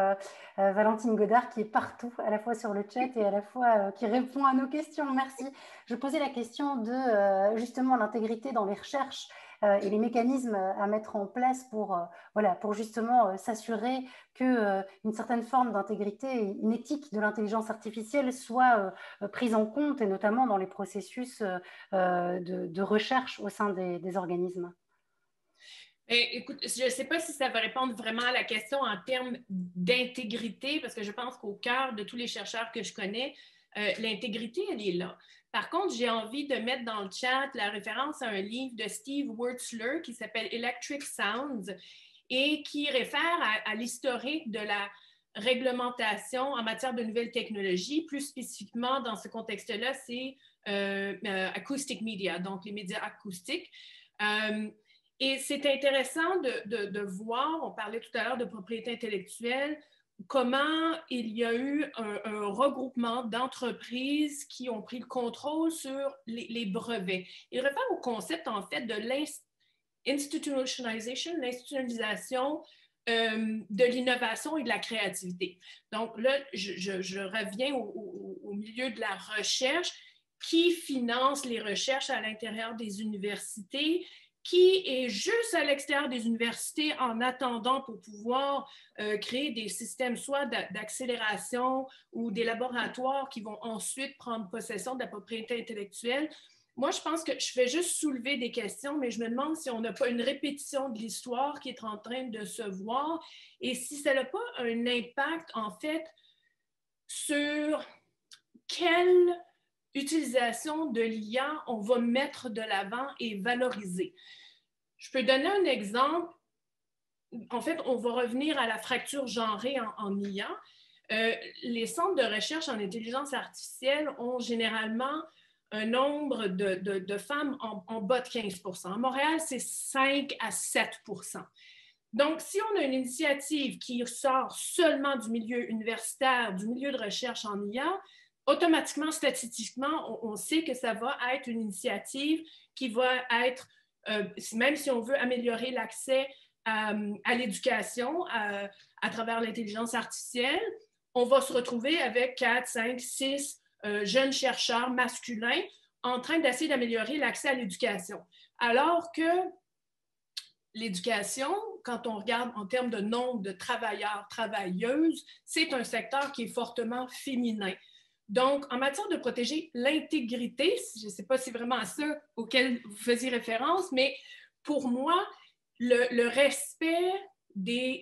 Valentine Godard qui est partout, à la fois sur le chat et à la fois qui répond à nos questions. Merci. Je posais la question de justement l'intégrité dans les recherches et les mécanismes à mettre en place pour justement s'assurer qu'une certaine forme d'intégrité et une éthique de l'intelligence artificielle soit prise en compte et notamment dans les processus de recherche au sein des organismes. Écoute, je ne sais pas si ça va répondre vraiment à la question en termes d'intégrité, parce que je pense qu'au cœur de tous les chercheurs que je connais, l'intégrité, elle est là. Par contre, j'ai envie de mettre dans le chat la référence à un livre de Steve Wertzler qui s'appelle Electric Sounds et qui réfère à l'historique de la réglementation en matière de nouvelles technologies. Plus spécifiquement, dans ce contexte-là, c'est acoustic media, donc les médias acoustiques. Et c'est intéressant de voir, on parlait tout à l'heure de propriété intellectuelle, comment il y a eu un regroupement d'entreprises qui ont pris le contrôle sur les brevets. Il réfère au concept, en fait, de l'institutionalisation de l'innovation et de la créativité. Donc là, je reviens au milieu de la recherche. Qui finance les recherches à l'intérieur des universités? qui est juste à l'extérieur des universités en attendant pour pouvoir créer des systèmes soit d'accélération ou des laboratoires qui vont ensuite prendre possession de la propriété intellectuelle. Moi, je pense que je fais juste soulever des questions, mais je me demande si on n'a pas une répétition de l'histoire qui est en train de se voir et si ça n'a pas un impact, en fait, sur quelle utilisation de l'IA on va mettre de l'avant et valoriser. Je peux donner un exemple. En fait, on va revenir à la fracture genrée en IA. Les centres de recherche en intelligence artificielle ont généralement un nombre de femmes en bas de 15%. À Montréal, c'est 5 à 7%. Donc, si on a une initiative qui sort seulement du milieu universitaire, du milieu de recherche en IA, automatiquement, statistiquement, on sait que ça va être une initiative qui va être, même si on veut améliorer l'accès à l'éducation à travers l'intelligence artificielle, on va se retrouver avec 4, 5, 6 jeunes chercheurs masculins en train d'essayer d'améliorer l'accès à l'éducation. Alors que l'éducation, quand on regarde en termes de nombre de travailleurs, travailleuses, c'est un secteur qui est fortement féminin. Donc, en matière de protéger l'intégrité, je ne sais pas si c'est vraiment à ça auquel vous faisiez référence, mais pour moi, le respect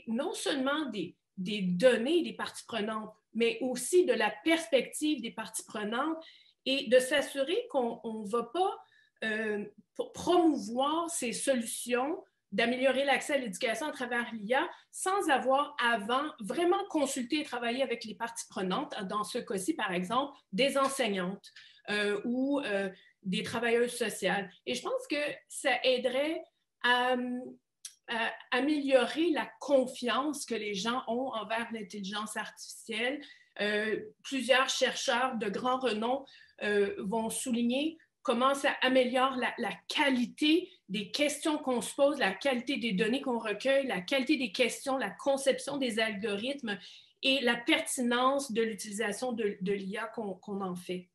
non seulement des données des parties prenantes, mais aussi de la perspective des parties prenantes et de s'assurer qu'on ne va pas promouvoir ces solutions d'améliorer l'accès à l'éducation à travers l'IA sans avoir avant vraiment consulté et travaillé avec les parties prenantes, dans ce cas-ci, par exemple, des enseignantes ou des travailleuses sociales. Et je pense que ça aiderait à améliorer la confiance que les gens ont envers l'intelligence artificielle. Plusieurs chercheurs de grand renom vont souligner comment ça améliore la qualité des questions qu'on se pose, la qualité des données qu'on recueille, la qualité des questions, la conception des algorithmes et la pertinence de l'utilisation de l'IA qu'on en fait.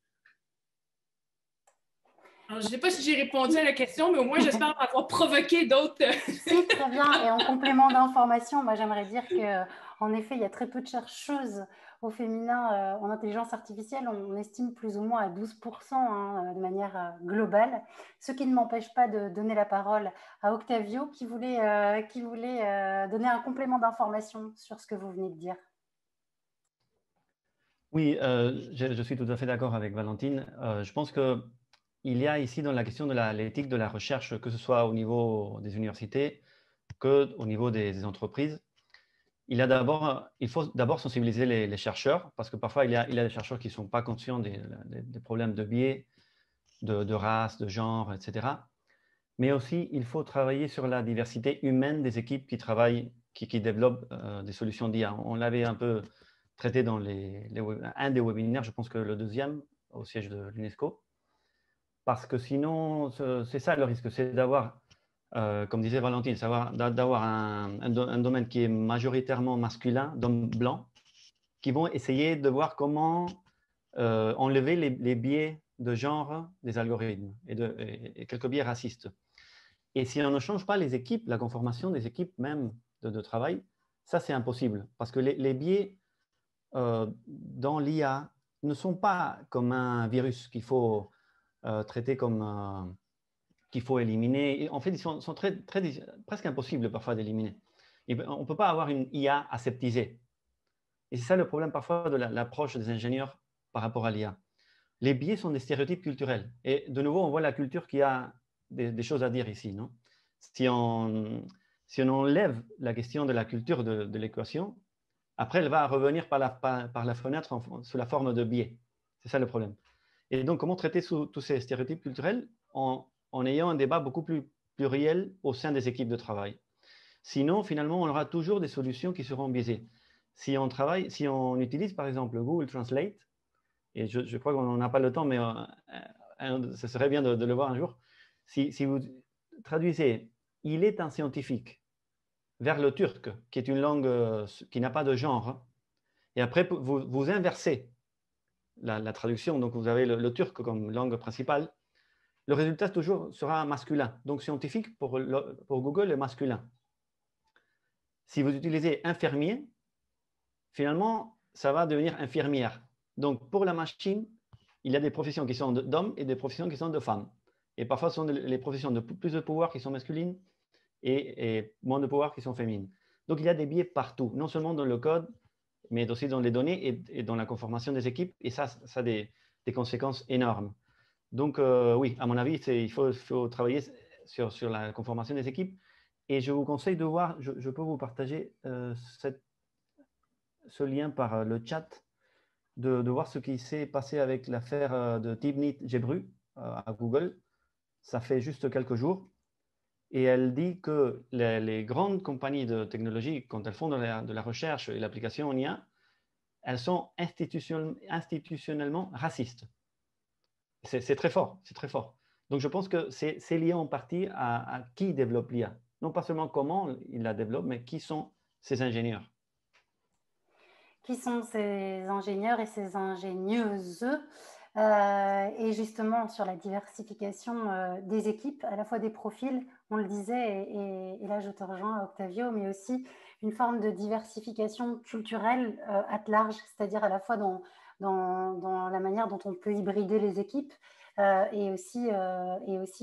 Alors, je ne sais pas si j'ai répondu à la question, mais au moins, j'espère avoir provoqué d'autres. Si, très bien. Et en complément d'information, moi, j'aimerais dire qu'en effet, il y a très peu de chercheuses au féminin en intelligence artificielle. On estime plus ou moins à 12% de manière globale. Ce qui ne m'empêche pas de donner la parole à Octavio qui voulait donner un complément d'information sur ce que vous venez de dire. Oui, je suis tout à fait d'accord avec Valentine. Je pense qu'il y a ici dans la question de l'éthique de la recherche, que ce soit au niveau des universités qu'au niveau des entreprises, il faut d'abord sensibiliser les chercheurs, parce que parfois il y a des chercheurs qui ne sont pas conscients des problèmes de biais, de race, de genre, etc. Mais aussi, il faut travailler sur la diversité humaine des équipes qui travaillent, qui développent des solutions d'IA. On l'avait un peu traité dans un des webinaires, je pense que le deuxième, au siège de l'UNESCO. Parce que sinon, c'est ça le risque, c'est d'avoir, comme disait Valentine, d'avoir un domaine qui est majoritairement masculin, d'hommes blancs, qui vont essayer de voir comment enlever les biais de genre des algorithmes et quelques biais racistes. Et si on ne change pas les équipes, la conformation des équipes même de travail, ça c'est impossible. Parce que les biais dans l'IA ne sont pas comme un virus qu'il faut traiter comme qu'il faut éliminer. Et en fait, ils sont presque impossibles parfois d'éliminer. On ne peut pas avoir une IA aseptisée. Et c'est ça le problème parfois de l'approche des ingénieurs par rapport à l'IA. Les biais sont des stéréotypes culturels. Et de nouveau, on voit la culture qui a des choses à dire ici. Non? Si on enlève la question de la culture de l'équation, après, elle va revenir par la fenêtre sous la forme de biais. C'est ça le problème. Et donc, comment traiter tous ces stéréotypes culturels en ayant un débat beaucoup plus pluriel au sein des équipes de travail. Sinon, finalement, on aura toujours des solutions qui seront biaisées. Si on utilise par exemple Google Translate, et je crois qu'on n'a pas le temps, mais ce serait bien de le voir un jour. Si vous traduisez « il est un scientifique » vers le turc, qui est une langue qui n'a pas de genre, et après vous inversez la traduction, donc vous avez le turc comme langue principale, le résultat toujours sera masculin. Donc, scientifique, pour Google, est masculin. Si vous utilisez infirmier, finalement, ça va devenir infirmière. Donc, pour la machine, il y a des professions qui sont d'hommes et des professions qui sont de femmes. Et parfois, ce sont les professions de plus de pouvoir qui sont masculines et moins de pouvoir qui sont féminines. Donc, il y a des biais partout, non seulement dans le code, mais aussi dans les données et dans la conformation des équipes. Et ça a des conséquences énormes. Donc, oui, à mon avis, il faut travailler sur la conformation des équipes. Et je vous conseille de voir, je peux vous partager ce lien par le chat, de voir ce qui s'est passé avec l'affaire de Tibnit Gebru à Google. Ça fait juste quelques jours. Et elle dit que les grandes compagnies de technologie, quand elles font de la recherche et l'application en IA, elles sont institutionnellement racistes. C'est très fort, c'est très fort. Donc, je pense que c'est lié en partie à qui développe l'IA. Non pas seulement comment il la développe, mais qui sont ces ingénieurs. Qui sont ces ingénieurs et ces ingénieuses et justement sur la diversification des équipes, à la fois des profils, on le disait, et là je te rejoins Octavio, mais aussi une forme de diversification culturelle at large, c'est-à-dire à la fois dans la manière dont on peut hybrider les équipes et aussi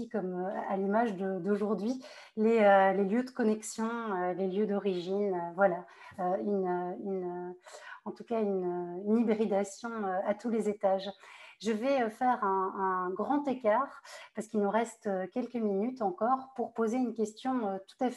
comme à l'image d'aujourd'hui, les lieux de connexion, les lieux d'origine, voilà, en tout cas une hybridation à tous les étages. Je vais faire un grand écart parce qu'il nous reste quelques minutes encore pour poser une question tout à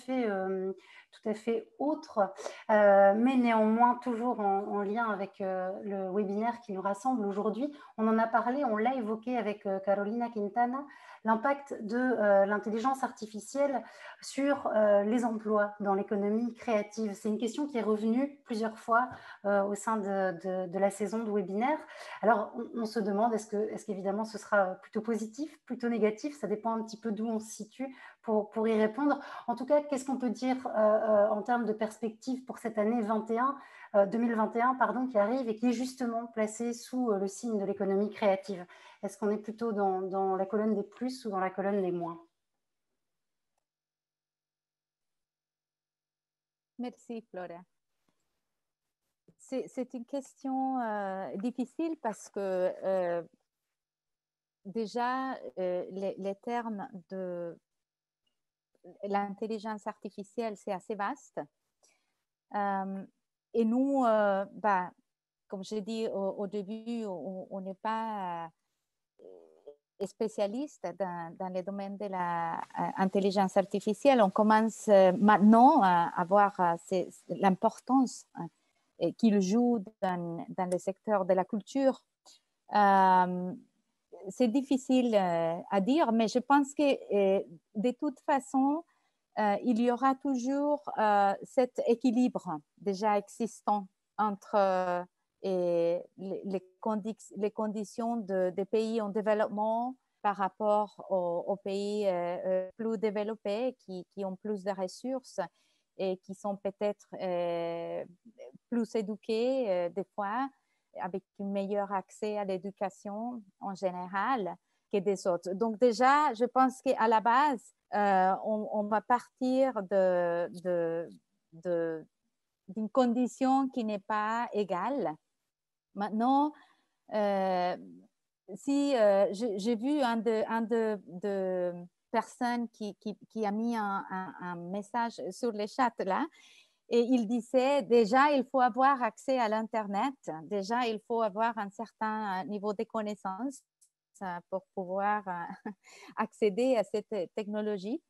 fait autre, mais néanmoins toujours en lien avec le webinaire qui nous rassemble aujourd'hui. On en a parlé, on l'a évoqué avec Carolina Quintana, l'impact de l'intelligence artificielle sur les emplois dans l'économie créative. C'est une question qui est revenue plusieurs fois au sein de la saison de webinaire. Alors, on se demande, est-ce qu'évidemment ce sera plutôt positif, plutôt négatif? Ça dépend un petit peu d'où on se situe pour y répondre. En tout cas, qu'est-ce qu'on peut dire en termes de perspective pour cette année 2021 qui arrive et qui est justement placée sous le signe de l'économie créative? Est-ce qu'on est plutôt dans la colonne des plus ou dans la colonne des moins? Merci, Flora. C'est une question difficile parce que déjà, les termes de l'intelligence artificielle, c'est assez vaste. Et nous, comme j'ai dit au début, on n'est pas spécialiste dans le domaine de l'intelligence artificielle. On commence maintenant à voir l'importance qu'il joue dans le secteur de la culture. C'est difficile à dire, mais je pense que de toute façon, il y aura toujours cet équilibre déjà existant entre les conditions des pays en développement par rapport aux pays plus développés qui ont plus de ressources et qui sont peut-être plus éduqués des fois, avec un meilleur accès à l'éducation en général que des autres. Donc déjà, je pense qu'à la base, on va partir d'une condition qui n'est pas égale. Maintenant, si j'ai vu un de personnes qui a mis un message sur le chat là, et il disait déjà il faut avoir accès à l'internet, déjà il faut avoir un certain niveau de connaissances pour pouvoir accéder à cette technologie.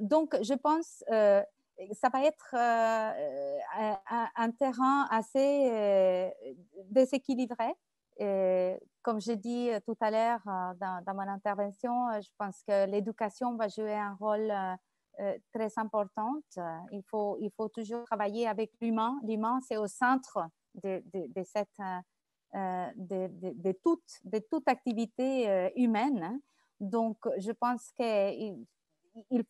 Donc je pense ça va être un terrain assez déséquilibré. Comme j'ai dit tout à l'heure dans mon intervention, je pense que l'éducation va jouer un rôle très important. Il faut toujours travailler avec l'humain. L'humain, c'est au centre de toute activité humaine. Donc, je pense qu'il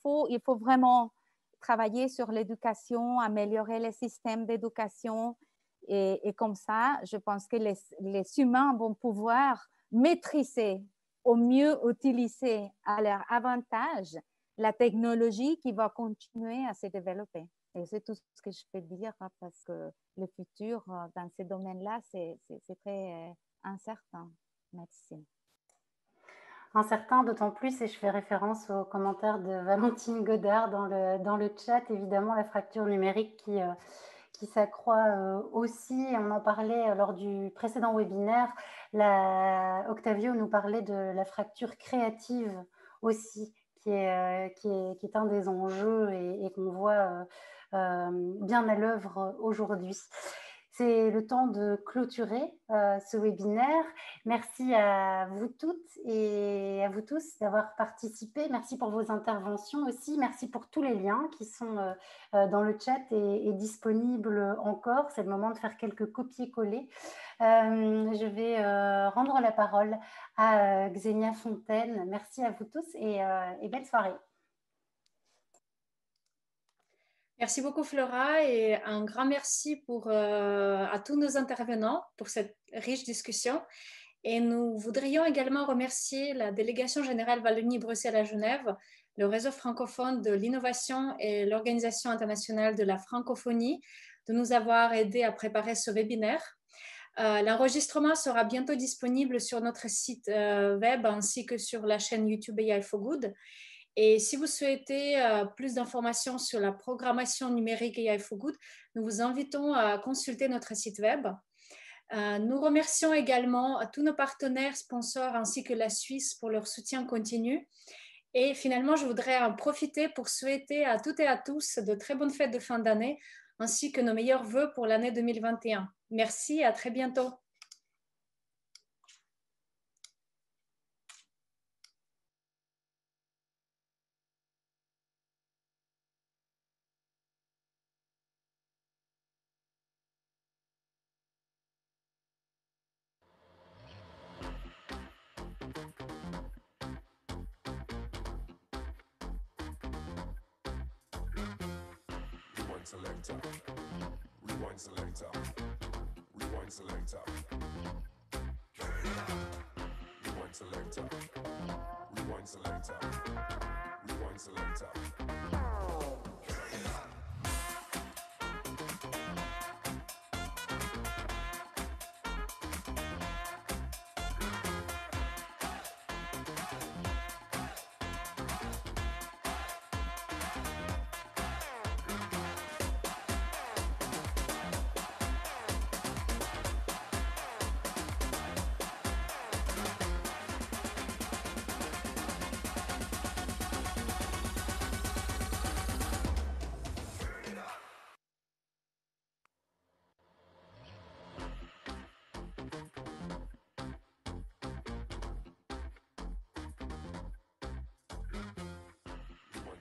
faut vraiment travailler sur l'éducation, améliorer les systèmes d'éducation et comme ça, je pense que les humains vont pouvoir maîtriser au mieux utiliser à leur avantage la technologie qui va continuer à se développer. Et c'est tout ce que je peux dire parce que le futur dans ces domaines-là, c'est très incertain. Merci. Incertain d'autant plus, et je fais référence aux commentaires de Valentine Godard dans le chat, évidemment la fracture numérique qui s'accroît aussi. On en parlait lors du précédent webinaire. Octavio nous parlait de la fracture créative aussi, qui est un des enjeux et qu'on voit bien à l'œuvre aujourd'hui. C'est le temps de clôturer ce webinaire. Merci à vous toutes et à vous tous d'avoir participé. Merci pour vos interventions aussi. Merci pour tous les liens qui sont dans le chat et disponibles encore. C'est le moment de faire quelques copier-coller. Je vais rendre la parole à Xenia Fontaine. Merci à vous tous et belle soirée. Merci beaucoup Flora et un grand merci à tous nos intervenants pour cette riche discussion. Et nous voudrions également remercier la délégation générale Wallonie-Bruxelles à Genève, le réseau francophone de l'innovation et l'Organisation internationale de la francophonie de nous avoir aidés à préparer ce webinaire. L'enregistrement sera bientôt disponible sur notre site web ainsi que sur la chaîne YouTube AI for Good. Et si vous souhaitez plus d'informations sur la programmation numérique AI for Good, nous vous invitons à consulter notre site web. Nous remercions également tous nos partenaires, sponsors ainsi que la Suisse pour leur soutien continu. Et finalement, je voudrais en profiter pour souhaiter à toutes et à tous de très bonnes fêtes de fin d'année ainsi que nos meilleurs vœux pour l'année 2021. Merci et à très bientôt. Selector, rewind selector, rewind selector, rewind selector, rewind selector, rewind selector.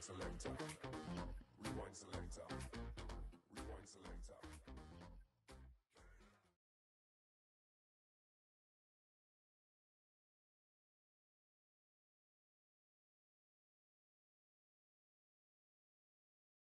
Selector, rewind selector.